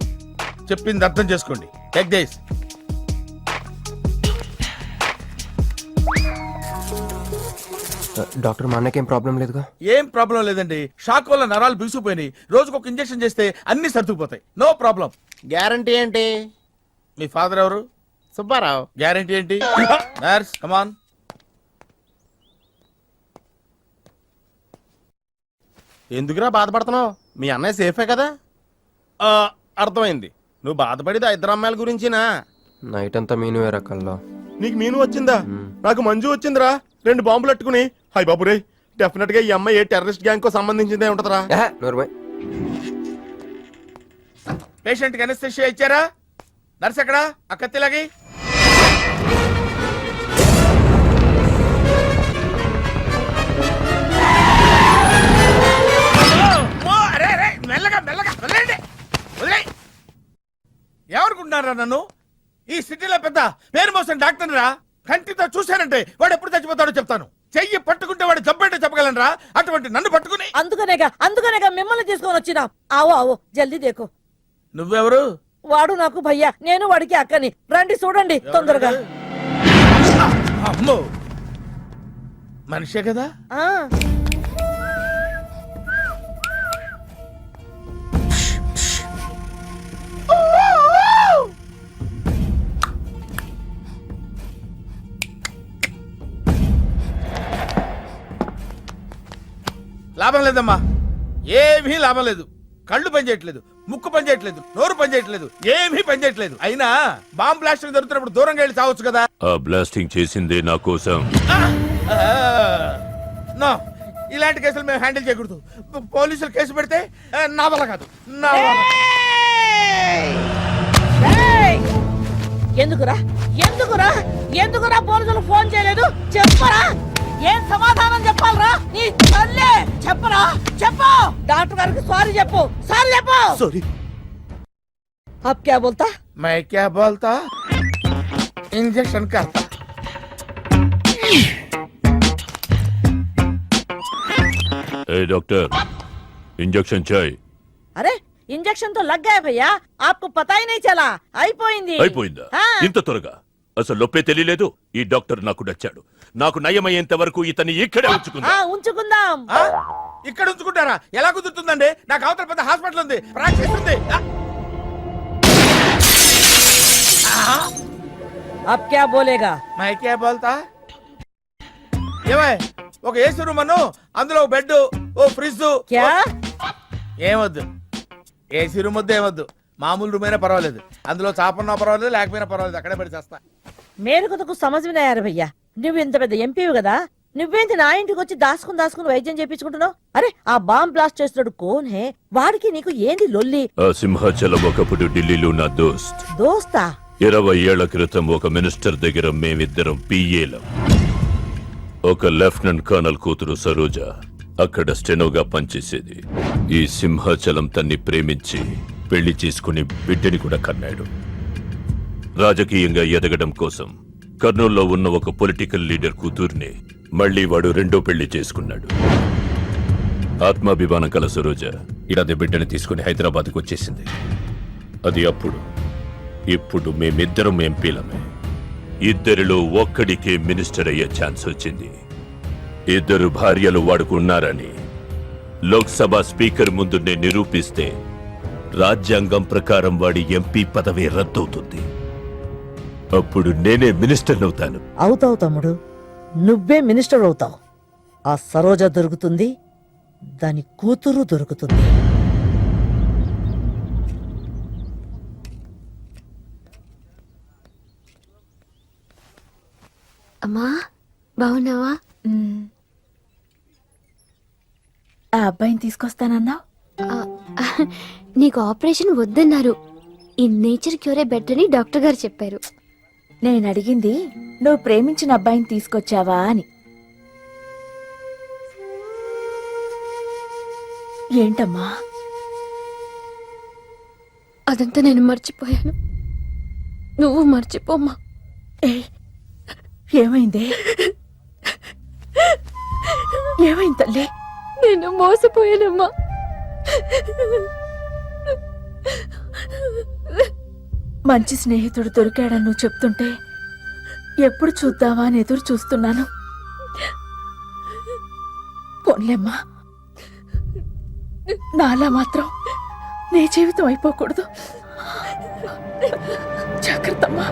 చెప్పింది అర్థం చేసుకోండి. Take this. డాక్టర్ మా అన్నకేం ప్రాబ్లం లేదుగా? ఏం ప్రాబ్లం లేదండి. షాక్ వల్ల నరాలు బిగుసిపోయినాయి. రోజుకు ఒక ఇంజెక్షన్ చేస్తే అన్ని సర్దుకుపోతాయి. No problem. గ్యారంటీ ఏంటి? మీ ఫాదర్ ఎవరు? సుబ్బారావు. గ్యారంటీ ఏంటి? నర్స్ కమాన్. ఎందుకురా బాధపడుతున్నావు? మీ అన్నయ్య సేఫే కదా? అర్థమైంది. నువ్వు బాధపడేది ఆ ఇద్దరు అమ్మాయిల గురించినా? నైట్ అంతా మీను రకాల్లో. నీకు మీను వచ్చిందా? నాకు మంజు వచ్చిందిరా. 2 బాంబులు అట్టుకుని. హాయ్ బాబు రే, డెఫినెట్ గా ఈ అమ్మాయి ఏ టెర్రరిస్ట్ గ్యాంగ్ కో సంబంధించిందే ఉంటదరా. పేషెంట్ కి అనస్థిషియా ఇచ్చారా? నర్స్ ఎక్కడా? ఆ కత్తిలాగి. ఏమనుకుంటున్నారా నన్ను? ఈ సిటీలో పెద్ద పేరు మోసం డాక్టర్ రా. కంటితో చూశానంటే వాడు ఎప్పుడు చచ్చిపోతాడో చెప్తాను. చెయ్యి పట్టుకుంటే వాడు చంపేంటే చెప్పగలరా? అటువంటి నన్ను పట్టుకుని. అందుకనేగా మిమ్మల్ని తీసుకొని వచ్చినా. ఆవో ఆవో జల్దీ దేకో. నువ్వెవరు? వాడు నాకు భయ్యా, నేను వాడికి అక్కని. రండి చూడండి తొందరగా. అమ్మో, మనిషే కదా? లాభం లేదమ్మా, ఏమీ లాభం లేదు. కళ్ళు పనిచేయట్లేదు, ముక్కు పనిచేయట్లేదు, నోరు పనిచేయట్లేదు, ఏమీ పనిచేయట్లేదు. అయినా బాంబ్ బ్లాస్టింగ్ జరుగుతున్నప్పుడు దూరంగా వెళ్ళి చావచ్చు కదా. ఆ బ్లాస్టింగ్ చేసిందే నా కోసం. నో, ఇలాంటి కేసులు మేము హ్యాండిల్ చేయకూడదు. పోలీసులు కేసు పెడితే నా వల్ల కాదు, నా వల్ల. ఎందుకురా ఎందుకురా ఎందుకురా పోలీసులు ఫోన్ చేయలేదు? చెప్పరా, ఏం సమాధానం చెప్పాలరా? నీ తల్లే చెప్పరా, చెప్పు. డాక్టర్ గారికి సారీ చెప్పు, సారీ చెప్పు. సారీ. అబ్ క్యా బోల్తా? मैं क्या बोलता? इंजेक्शन करता. ए डॉक्टर, इंजेक्शन चाहिए. అరే ఇంజెక్షన్ తో లగ్ గయా భయ్యా, ఆప్కు పతా హీ నహీ చలా. అయిపోయింది. అయిపోయిందా? ఇంత త్వరగా? అసలు నొప్పే తెలియలేదు. ఈ డాక్టర్ నాకు నచ్చాడు. నాకు నయమయ్యేంత వరకు ఇతన్ని ఇక్కడే ఉంచుకుందా. ఉంచుకుందాం. ఇక్కడ ఉంచుకుంటారా? ఎలా కుదురుతుందండి? నాకు అవతల పెద్ద హాస్పిటల్ ఉంది, ప్రాక్టీస్ ఉంది. అబ్ క్యా బోలేగా? मैं क्या बोलता? ఏమై, ఒక ఏసీ రూమ్ అను, అందులో బెడ్, ఓ ఫ్రిడ్జ్. క్యా? ఏమొద్దు, ఏసీ రూమ్ వద్దు, ఏమొద్దు. మామూలు రూమ్ అయినా పర్వాలేదు. అందులో చాపన్నా పర్వాలేదు, లేకపోయినా పర్వాలేదు. అక్కడే పడి చేస్తా. మేరకు సమజ్ మీ నయ్యారు భయ్యా. నువ్వు ఇంత పెద్ద ఎంపీవి కదా, నువ్వేంటి నా ఇంటికి వచ్చి దాసుకుని వైద్యం చేయించుకుంటున్నావు? అరే ఆ బాంబ్ బ్లాస్ట్ చేస్తున్నాడు కోన్ హే, వాడికి నీకు ఏంది లొల్లి? ఆ సింహాచలం ఒకప్పుడు ఢిల్లీలో నా దోస్త్. దోస్తా? 20 ఏళ్ల క్రితం ఒక మినిస్టర్ దగ్గర మేమిద్దరం పిఏలం. ఒక లెఫ్టినెంట్ కర్నల్ కూతురు సరోజ అక్కడ స్టెనోగా పనిచేసేది. ఈ సింహాచలం తన్ని ప్రేమించి పెళ్లి చేసుకుని బిడ్డని కూడా కన్నాడు. రాజకీయంగా ఎదగడం కోసం కర్నూల్లో ఉన్న ఒక పొలిటికల్ లీడర్ కూతుర్ని మళ్లీ వాడు రెండో పెళ్లి చేసుకున్నాడు. ఆత్మాభిమానం కల సరోజ ఇడది బిడ్డని తీసుకుని హైదరాబాద్కు వచ్చేసింది. అది అప్పుడు. ఇప్పుడు మేమిద్దరం ఎంపీలమే. ఇద్దరిలో ఒక్కడికే మినిస్టర్ అయ్యే ఛాన్స్ వచ్చింది. 2 భార్యలు వాడుకున్నారని లోక్సభ స్పీకర్ ముందు నేను నిరూపిస్తే రాజ్యాంగం ప్రకారం వాడి ఎంపీ పదవి రద్దవుతుంది. అప్పుడు నేనే మినిస్టర్ అవుతాను. అవుతావు తమ్ముడు, నువ్వే మినిస్టర్ అవుతావు. ఆ సరోజ దొరుకుతుంది, దాని కూతురు దొరుకుతుంది. అమ్మా బాగున్నావా? ఆ అబ్బాయిని తీసుకొస్తానన్నావు. నీకు ఆపరేషన్ వద్దన్నారు. ఈ నేచర్ క్యూరే బెటర్ అని డాక్టర్ గారు చెప్పారు. నేను అడిగింది నువ్వు ప్రేమించిన అబ్బాయిని తీసుకొచ్చావా అని. ఏంటమ్మా? అదంతా నేను మర్చిపోయాను. నువ్వు మర్చిపోమ్మా. ఏమైంది? ఏమైంది తల్లి? నేను మోసపోయానమ్మా. మంచి స్నేహితుడు దొరికాడని నువ్వు చెప్తుంటే ఎప్పుడు చూద్దామా అని ఎదురు చూస్తున్నాను. పోన్లేమ్మా, నాలా మాత్రం నీ జీవితం అయిపోకూడదు. జాగ్రత్త అమ్మా.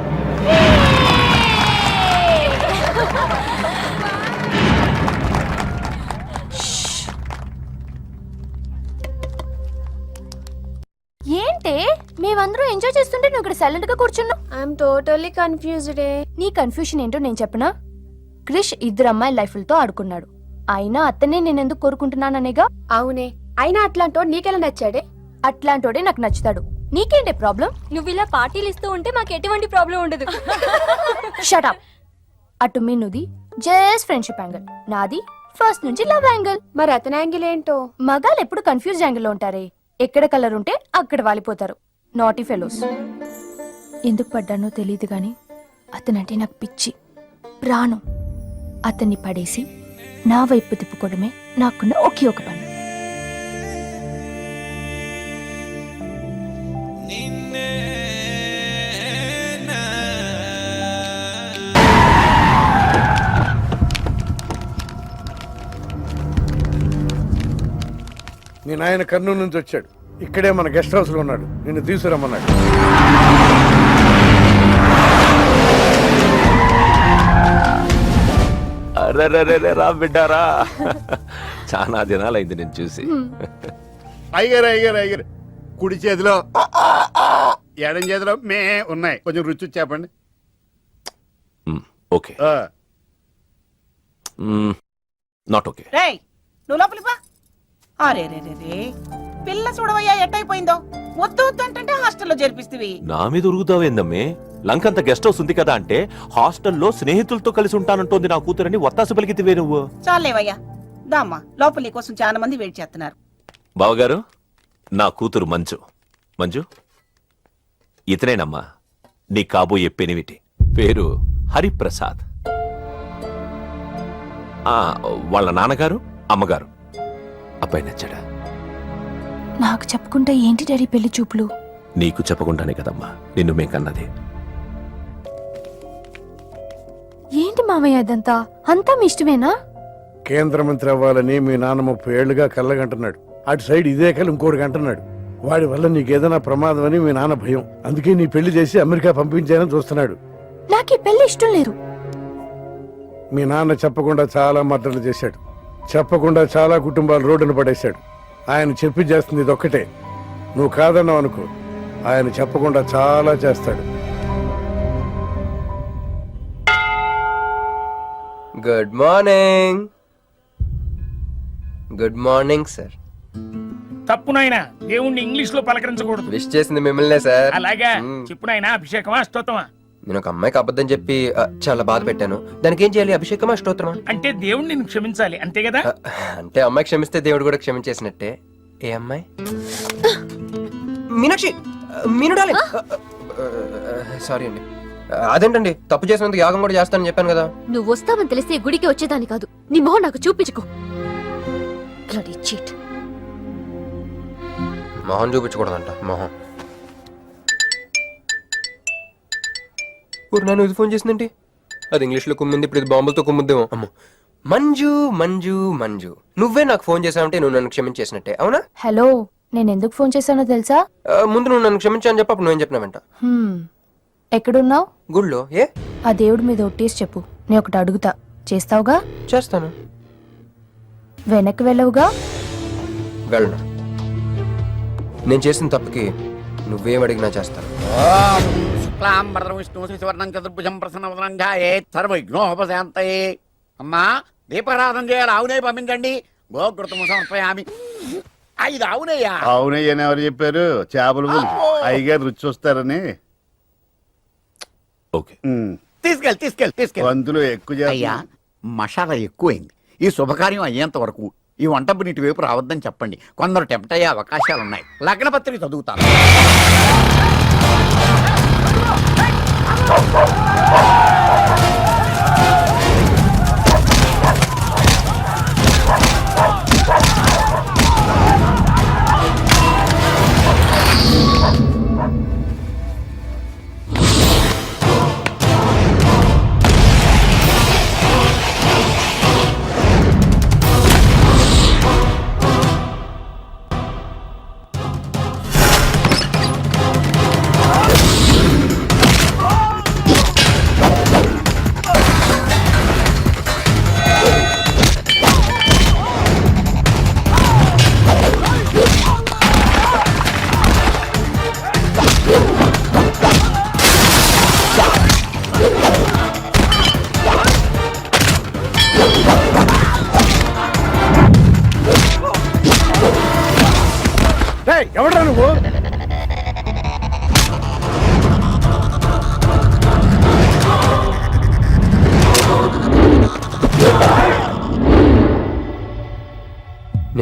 ఏంటే మేమందరం ఎంజాయ్ చేస్తుంటే నువ్వు ఇక్కడ సైలెంట్ గా కూర్చున్నావు. I'm totally confused. నీ కన్ఫ్యూషన్ ఏంటో నేను చెప్పనా? క్రిష్ ఇద్దరు అమ్మాయి లైఫ్లతో ఆడుకున్నాడు. అయినా అతనే నేనెందుకు కోరుకుంటున్నాననేగా. అవునే, అయినా అట్లాంటో నీకెలా నచ్చాడే? అట్లాంటోడే నాకు నచ్చుతాడు. నీకేంటే ప్రాబ్లం? నువ్వు ఇలా పార్టీలు ఇస్తూ ఉంటే మాకు ఎటువంటి ప్రాబ్లం ఉండదు. షటప్. అటు మీనుది జస్ట్ ఫ్రెండ్షిప్ యాంగిల్, నాది ఫస్ట్ నుంచి లవ్ యాంగిల్. మరి అతని యాంగిల్ ఏంటో? మగాళ్ళు ఎప్పుడు కన్ఫ్యూజ్ యాంగిల్ లో ఉంటారే. ఎక్కడ కలర్ ఉంటే అక్కడ వాలిపోతారు. Naughty fellows. ఎందుకు పడ్డానో తెలియదు గాని అతనంటే నాకు పిచ్చి, ప్రాణం. అతన్ని పడేసి నా వైపు తిప్పుకోవడమే నాకున్న ఒకే ఒక పని. మీ నాయన కర్నూలు నుంచి వచ్చాడు. ఇక్కడే మన గెస్ట్ హౌస్ లో ఉన్నాడు. నిన్ను తీసుకురమ్మన్నాడు. అరే రా బిడ్డారా, చాలా దినాలైంది నేను చూసి. అయ్యారు కుడి చేతిలో ఎడం చేతిలో మే ఉన్నాయి. కొంచెం రుచి చెప్పండి. Okay, not okay. రేయ్, నువ్వు లోపలిపా. అరే రే రే రే, పిల్ల చూడవయ్యా ఎట్టయిపోయిందో. వద్దు వద్దు అంటే హాస్టల్లో చేర్పిస్తేవి. నా మీద ఉరుగుతావేందమ్మే? లంకంత గెస్ట్ హౌస్ ఉంది కదా అంటే హాస్టల్లో స్నేహితులతో కలిసి ఉంటానంటోంది నా కూతురని వత్తాసు పలికితివే నువ్వు. చాలేవయ్యా, దామ్మా లోపల నీ కోసం చాలా మంది వెయిట్ చేస్తున్నారు. బావగారు, నా కూతురు మంజు. మంజు, ఇతనేనమ్మా నీ కాబోయే పెనివిటి. పేరు హరిప్రసాద్. వాళ్ళ నాన్నగారు అమ్మగారు. అబ్బాయి నచ్చాడా? నాకు చెప్పుకుంటే ఏంటి డాడీ పెళ్లి చూపులు? నీకు చెప్పకుండానే కదమ్మా నిన్ను మేం కన్నది. ఏంటి మామయ్య ఇదంతా? అంతా మీ ఇష్టమేనా? కేంద్ర మంత్రి అవ్వాలని మీ నాన్న 30 ఏళ్లుగా కళ్ళగంటున్నాడు. అటు సైడ్ ఇదే కళ్ళు ఇంకోటి అంటున్నాడు. వాడి వల్ల నీకేదైనా ప్రమాదం అని మీ నాన్న భయం. అందుకే నీ పెళ్లి చేసి అమెరికా పంపించాలని చూస్తున్నాడు. నాకు ఈ పెళ్లి ఇష్టం లేదు. మీ నాన్న చెప్పకుండా చాలా మర్డర్లు చేశాడు. చెప్పకుండా చాలా కుటుంబాలు రోడ్డును పడేశాడు. ఆయన చెప్పి చేస్తుంది ఇదొక్కటే. నువ్వు కాదన్నావు అనుకో, ఆయన చెప్పకుండా చాలా చేస్తాడు. Good morning. Good morning sir. తప్పు నాయనా, దేవుణ్ణి ఇంగ్లీష్ లో పలకరించకూడదు. విష్ చేసింది మిమ్మల్నే సార్. అలాగా చెప్పు నాయనా. అభిషేకమా స్తోత్రమా? నేను ఒక అమ్మాయికి అబద్ధం చెప్పి చాలా బాధ పెట్టాను. దానికి ఏం చేయాలి? అభిషేకమా స్తోత్రమా? అంటే దేవుణ్ణి నిన్ను క్షమించాలి అంతే కదా? అంటే అమ్మాయి క్షమిస్తే దేవుడు కూడా క్షమించేసినట్టే. ఏ అమ్మాయి? మీనాక్షి. మీనుడాలి. సారీ అండి. అదేంటండి, తప్పు చేసినందుకు యాగం కూడా చేస్తానని చెప్పాను కదా. నువ్వు వస్తావని తెలిస్తే గుడికి వచ్చేదాన్ని కాదు. నీ మొహం నాకు చూపించుకో. Bloody cheat. మొహం చూపించకూడదంట. మొహం. నన్ను ఇది ఫోన్ చేసిందండి. అది ఇంగ్లీష్లో కుమ్మింది, ఇప్పుడు ఇది బాంబులతో కుమ్ముద్దేమో. అమ్మో. మంజు మంజు మంజు, నువ్వే నాకు ఫోన్ చేసావంటే నువ్వు నన్ను క్షమించేసినట్టే, అవునా? హలో, నేను ఎందుకు ఫోన్ చేశానో తెలుసా? ముందు నువ్వు నన్ను క్షమించాను చెప్పు, అప్పుడు నువ్వేం చెప్పినావంట. ఎక్కడున్నావు? గుళ్ళో. ఏ? ఆ దేవుడి మీద ఒట్టేసి చెప్పు, నేను ఒకటి అడుగుతా. చేస్తావుగా? చేస్తాను. వెనక్కి వెళ్ళవుగా? వెళ్ళను. నేను చేసిన తప్పుకి నువ్వేం అడిగినా చేస్తాను. అమ్మా, దీపారాధన చేయాలి. ఆవునే పంపించండి. గోకృతము సమర్పయామి. 5 ఆవునయ్యా. అవునయ్యని ఎవరు చెప్పారు? చేపలు అయ్యగారు రుచి చూస్తారని. ఓకే, తీసుకెళ్ళి అందులో ఎక్కువ అయ్యా, మసాలా ఎక్కువైంది. ఈ శుభకార్యం అయ్యేంత వరకు ఈ వంటపు నీటి వైపు రావద్దని చెప్పండి. కొందరు టెంప్ట్ అయ్యే అవకాశాలున్నాయి. లగ్న పత్రిక చదువుతాను.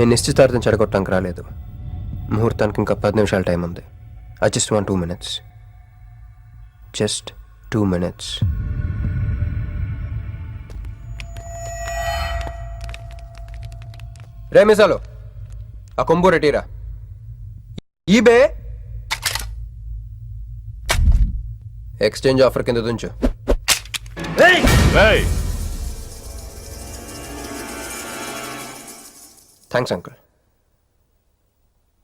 నేను నిశ్చితార్థం చెడగొట్టడానికి రాలేదు. ముహూర్తానికి ఇంకా 10 నిమిషాల టైం ఉంది. I just want 2 minutes. Just 2 minutes. రే మిసాలో ఆ కొంబు రెటీరా. ఈబే ఎక్స్చేంజ్ ఆఫర్ కింద దుంచు. Thanks uncle.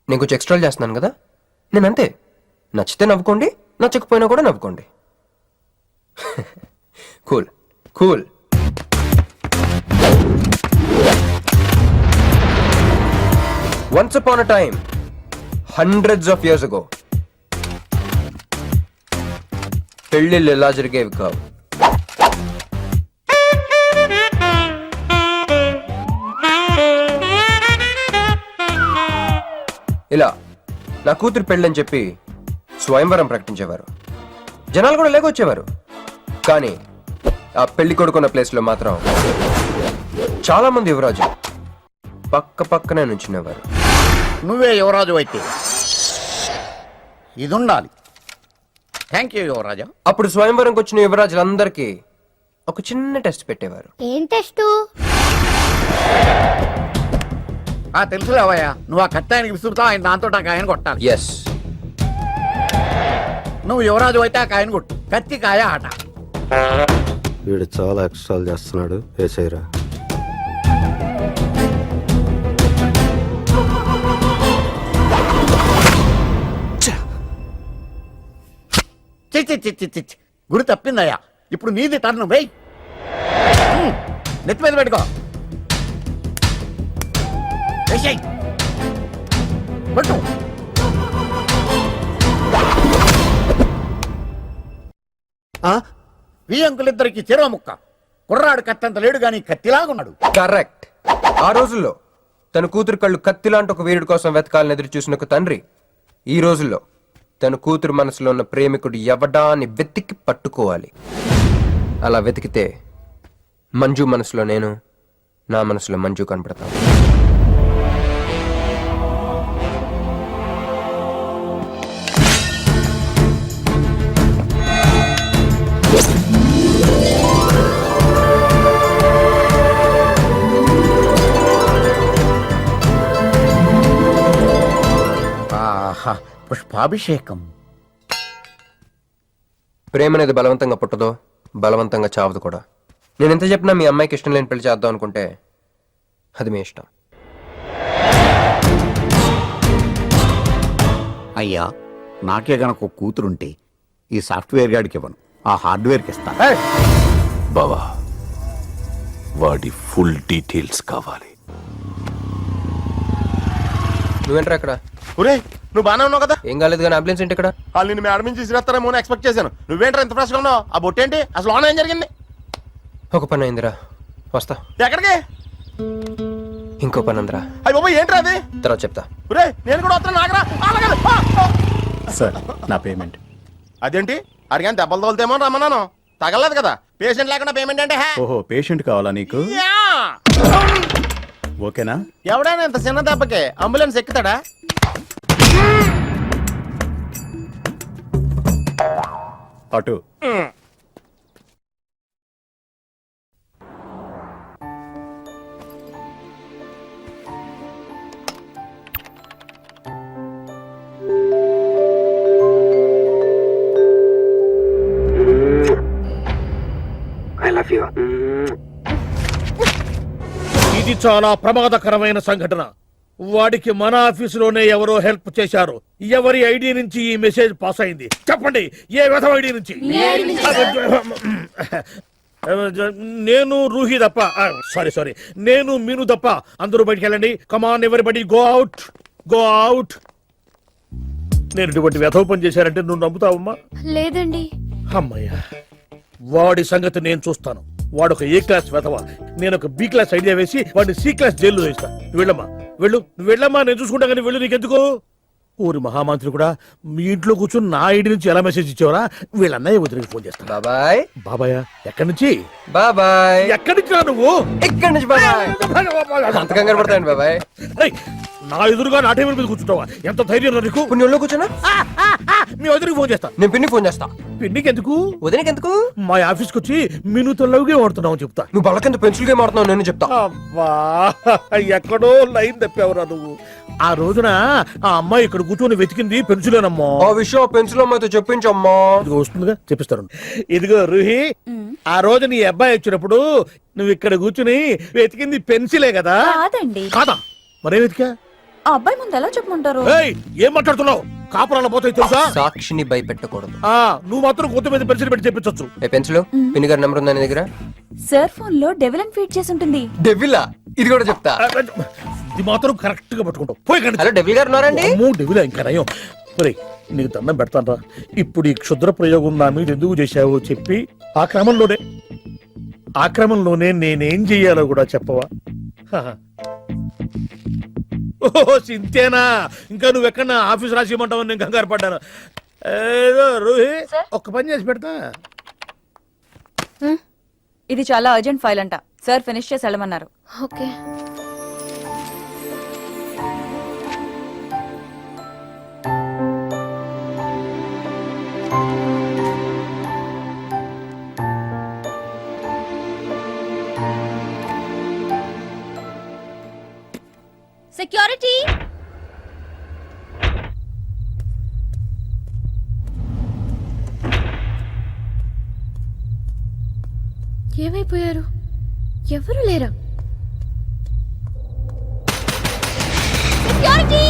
నేను కొంచెం ఎక్స్ట్రా చేస్తున్నాను కదా, నేను అంతే. నచ్చితే నవ్వుకోండి, నచ్చకపోయినా కూడా నవ్వుకోండి. Cool cool. Once upon a time, hundreds of years ago, పెళ్ళిళ్ళు ఎలా జరిగేవి కావు. ఇలా నా కూతురు పెళ్ళని చెప్పి స్వయంవరం ప్రకటించేవారు. జనాలు కూడా లేకొచ్చేవారు. కానీ ఆ పెళ్లి కొడుకున్న ప్లేస్లో మాత్రం చాలా మంది యువరాజు పక్క పక్కనే నుంచునేవారు. నువ్వే యువరాజు అయితే ఇది ఉండాలి. థ్యాంక్ యూ యువరాజా. అప్పుడు స్వయంవరంకి వచ్చిన యువరాజులందరికీ ఒక చిన్న టెస్ట్ పెట్టేవారు. ఏం టెస్టు? తెలుసులేవయ్యా, నువ్వు ఆ కత్తాయనికి విసురుతావు, ఆయన దాంతో ఆ కాయను కొట్టాలి. ఎస్, నువ్వు యువరాజు అయితే ఆ కాయను కొట్టు. కత్తి కాయ ఆట. వీడు చాలా ఎక్స్ట్రాలు చేస్తున్నాడు. ఏసైరా. గురి తప్పిందయ్యా. ఇప్పుడు నీది టర్న్. వెయ్, నెత్తి మీద పెట్టుకో. పట్టు. ఈ అంకులిద్దరికి చెరువ ముక్క. కుర్రాడు కత్తంత లేడు గాని కత్తిలాగున్నాడు. కరెక్ట్. ఆ రోజుల్లో తన కూతురు కళ్ళు కత్తిలాంటి ఒక వీరుడి కోసం వెతకాలని ఎదురు చూసిన ఒక తండ్రి ఈ రోజుల్లో తన కూతురు మనసులో ఉన్న ప్రేమికుడు ఎవడా అని వెతికి పట్టుకోవాలి. అలా వెతికితే మంజు మనసులో నేను, నా మనసులో మంజు కనపడతాను. పుష్పాభిషేకం. ప్రేమ అనేది బలవంతంగా పుట్టదో, బలవంతంగా చావదు కూడా. నేను ఎంత చెప్పినా మీ అమ్మాయికి ఇష్టం లేని పెళ్లి చేద్దాం అనుకుంటే అది మీ ఇష్టం. అయ్యా, నాకే గనక ఒక కూతురుంటే ఈ సాఫ్ట్వేర్ గాడికి ఇవ్వను, ఆ హార్డ్వేర్కి ఇస్తాను. బావా, వాడి ఫుల్ డీటెయిల్స్ కావాలి. నువ్వేంట్రా అక్కడ? ఒరే, నువ్వు బానే ఉన్నావు కదా? ఏం కాలేదు కానీ అంబులెన్స్ ఏంటి ఇక్కడ? వాళ్ళు నిన్ను మేడం నుంచి తీసుకురాస్తారేమో అని ఎక్స్పెక్ట్ చేశాను. నువ్వేంట్రా ఇంత ఫ్రెష్గా ఉన్నావు? ఆ బొట్టేంటి? అసలు ఆన్ ఏం జరిగింది? ఒక పని అయిందిరా, వస్తా. ఎక్కడికి? ఇంకో పని ఉందిరా. అయ్యి బాబా, ఏంట్రా అది? తర్వాత చెప్తా. ఒరే, నేను కూడా వస్తాను. నాగరా సార్, నా పేమెంట్. అదేంటి? అడిగాను దెబ్బలు తోలుతేమో రమ్మన్నాను. తగలలేదు కదా. పేషెంట్ లేకుండా పేమెంట్ అంటే? ఓహో, పేషెంట్ కావాలా నీకు? ఓకేనా? ఎవడైనా ఇంత చిన్న దెబ్బకే అంబులెన్స్ ఎక్కుతాడా? అటు. ఇది చాలా ప్రమాదకరమైన సంఘటన. వాడికి మన ఆఫీసులోనే ఎవరో హెల్ప్ చేశారు. ఎవరి ఐడి నుంచి ఈ మెసేజ్ పాస్ అయింది? చెప్పండి, ఏ విధం ఐడి నుంచి? నేను రూహి తప్ప, సారీ, నేను మీను తప్ప అందరూ బయటికి వెళ్ళండి. కమాన్ ఎవరిబడి, గో అవుట్, గో అవుట్. నేను ఇటువంటి వ్యధవ పని చేశానంటే నువ్వు నమ్ముతావమ్మా? లేదండి. అమ్మయ్యా, వాడి సంగతి నేను చూస్తాను. వాడు ఒక ఏ క్లాస్ వెధవ, నేను ఒక బి క్లాస్ ఐడియా వేసి వాడిని సి క్లాస్ జైల్లో వేస్తా. వెళ్ళమ్మా, వెళ్ళు, వెళ్ళమ్మా, నేను చూసుకుంటా. కానీ వెళ్ళు, నీకెందుకు? ఊరి మహామంత్రి కూడా మీ ఇంట్లో కూర్చొని నా ఐడి నుంచి ఎలా మెసేజ్ ఇచ్చావరా? వీళ్ళన్నయ్య వదిలికి ఫోన్ చేస్తాను. బాబాయ్ బాబాయ్ ఎక్కడి నుంచి? బాబాయ్ ఎక్కడి నుంచి రా నువ్వు? ఇక్కడి నుంచి బాబాయ్. అంత కంగారు పడతాయండి బాబాయ్. ఏయ్, నా ఎదురుగా నా టేబుల్ మీద కూర్చుంటావా? ఎంత ధైర్యం రా నీకు? ఇప్పుడు నీ ఒళ్ళో కూర్చున్నా మీ వదిలికి ఫోన్ చేస్తా. నేను పిన్ని ఫోన్ చేస్తా. పిన్నికి ఎందుకు? వదినకి ఎందుకు? మా ఆఫీస్కి వచ్చి మీనుతో లవ్గా వాడుతున్నావు చెప్తా. నువ్వు బలకంత పెన్సిల్ గేమ్ ఆడుతున్నావు నేను చెప్తా. అబ్బా, ఎక్కడో లైన్ తప్పావురా నువ్వు. ఆ రోజున ఆ అమ్మాయి ఇక్కడ కూర్చొని వెతికింది పెన్సిలేనమ్మా. ఆ విషయం పెన్సిల్ అమ్మాయితో చెప్పించమ్మా. ఇదిగో వస్తుందిగా, చెప్పిస్తాను. ఇదిగో రూహి, ఆ రోజు నీ అబ్బాయి వచ్చినప్పుడు నువ్వు ఇక్కడ కూర్చుని వెతికింది పెన్సిలే కదా? కాదండి. కాదా? మరే వెతికా? ఆ అబ్బాయి ముందు ఎలా చెప్పమంటారు? ఏయ్, ఏం మాట్లాడుతున్నావు? కాపురాల పోతాయి తెలుసా? సాక్షిని భయపెట్టకూడదు. నువ్వు మాత్రం కొత్త మీద పెన్సిల్ పెట్టి చెప్పించొచ్చు. ఏ పెన్సిల్ పిన్ని గారి నెంబర్ ఉందా నీ దగ్గర? సార్ ఫోన్ లో డెవిల్ అని ఫీడ్ చేసి ఉంటుంది. డెవిలా? ఇది కూడా చెప్తా. ఇది మాత్రం కరెక్ట్ గా పట్టుకుంటావు. పోయి కండి. హలో డెవిల్ గారు ఉన్నారండి? డెవిలా ఇంకా నయం. ఒరేయ్, నీకు దండం పెడతానరా. ఇప్పుడు ఈ క్షుద్ర ప్రయోగం నా మీద ఎందుకు చేశావో చెప్పి ఆ క్రమంలోనే నేనేం చెయ్యాలో కూడా చెప్పవా? ఓహో, సింతేనా? ఇంకా నువ్వెక్కడ ఆఫీస్ రాసి ఇవ్వమంటావు? నేను కంగారు పడ్డాను. ఏదో రూహి, ఒక్క పని చేసి పెడతా. ఇది చాలా అర్జెంట్ ఫైల్ అంట. సార్ ఫినిష్ చేసి వెళ్ళమన్నారు. ఓకే. సెక్యూరిటీ. ఏమైపోయారు? ఎవరు లేరా? సెక్యూరిటీ.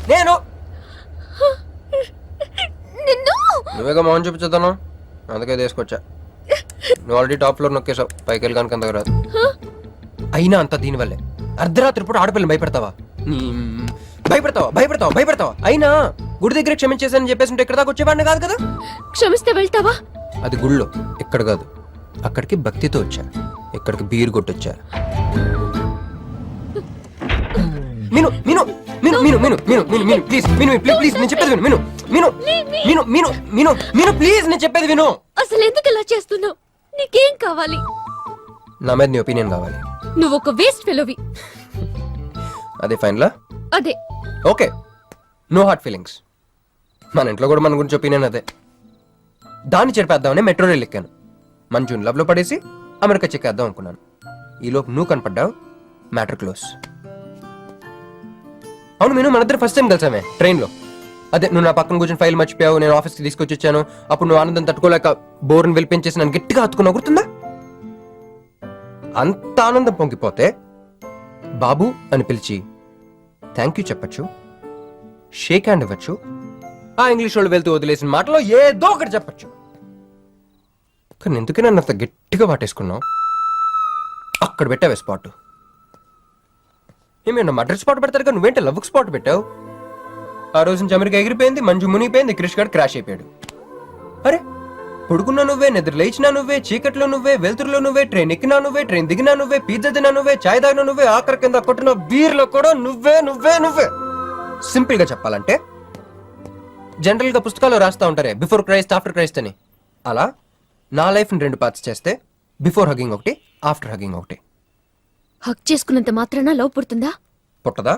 నేను నిన్ను నువ్వేగా మోహన్ చూపించుతాను, అందుకే తీసుకొచ్చా. నువ్వు ఆల్రెడీ టాప్ ఫ్లోర్ నొక్కేసావు, పైకి వెళ్ళి కనుక అంతకు రాదు. అయినా అంత దీనివల్లే అర్ధరాత్రి పూట ఆడపిల్లని భయపెడతావా? భయపెడతావా? అయినా గుడి దగ్గర క్షమించేసానని చెప్పేసి ఉంటే ఇక్కడ దాకా వచ్చేవాడిని కాదు కదా. క్షమిస్తే వెళ్తావా? అది గుళ్ళో, ఇక్కడ కాదు. అక్కడికి భక్తితో వచ్చా, ఇక్కడికి బీర్ కొట్టొచ్చా. మిను మిను మిను మిను మిను మిను మిను మిను ప్లీజ్ మిను ప్లీజ్ నేను చెప్పేది విను. మిను మిను మిను మిను మిను ప్లీజ్ నేను చెప్పేది విను. అసలు ఎందుకు ఇలా చేస్తున్నావు? నీకేం కావాలి? నా మీద నీ ఒపీనియన్ కావాలి. నువ్వు ఒక వేస్ట్ ఫెలోవి. అదే ఫైన్లా? అదే. Okay, no heart feelings. మన ఇంట్లో కూడా మన గురించి ఒపీనియన్ అదే. దాన్ని చెరిపేద్దామని మెట్రో రైల్ ఎక్కాను. మంజుని లవ్ లో పడేసి అమెరికా చెక్కేద్దాం అనుకున్నాను. ఈలోపు నువ్వు కనపడ్డావు, మ్యాటర్ క్లోజ్. అవును నేను మన ఇద్దరు ఫస్ట్ టైం కలిసామే ట్రైన్లో. అదే నువ్వు నా పక్కన కూర్చొని ఫైల్ మర్చిపోయావు, నేను ఆఫీస్కి తీసుకొచ్చి వచ్చాను. అప్పుడు నువ్వు ఆనందం తట్టుకోలేక బోర్ని వెలిపించేసి నన్ను గట్టిగా హత్తుకున్నావు, గుర్తుందా? అంత ఆనందం పొంగిపోతే బాబు అని పిలిచి థ్యాంక్ యూ చెప్పచ్చు, షేక్ హ్యాండ్ ఇవ్వచ్చు, ఆ ఇంగ్లీష్ వాళ్ళు వెళ్తూ వదిలేసిన మాటలో ఏదో ఒకటి చెప్పచ్చు. కానీ ఎందుకే నన్ను అంత గట్టిగా వాటేసుకున్నావు? అక్కడ పెట్టావే స్పాట్. ఏమేనా మర్డర్ స్పాట్ పెడతారు కదా, నువ్వేంటే లవ్ స్పాట్ పెట్టావు? ఆ రోజు నుంచి అమెరికా ఎగిరిపోయింది, మంజు మునిగిపోయింది, క్రిష్ గారు క్రాష్ అయిపోయాడు. అరే పడుకున్నా నువ్వే, నిద్ర లేచినా నువ్వే, చీకట్లో నువ్వే, వెలుతురులో నువ్వే, ట్రైన్ ఎక్కినా నువ్వే, ట్రైన్ దిగినా నువ్వే, పిజ్జా తినా నువ్వే, చాయ్ తాగినా నువ్వే, ఆఖరి కింద కొట్టిన బీర్లో కూడా నువ్వే నువ్వే నువ్వే. సింపుల్ గా చెప్పాలంటే జనరల్ గా పుస్తకాల్లో రాస్తా ఉంటారే బిఫోర్ క్రైస్ట్ ఆఫ్టర్ క్రైస్ట్ అని, అలా నా లైఫ్ ని 2 పార్ట్స్ చేస్తే బిఫోర్ హగ్గింగ్ ఒకటి, ఆఫ్టర్ హగ్గింగ్ ఒకటి. హక్ చేసుకున్నంత మాత్రాన లవ్ పుడుతుందా? పుట్టదా?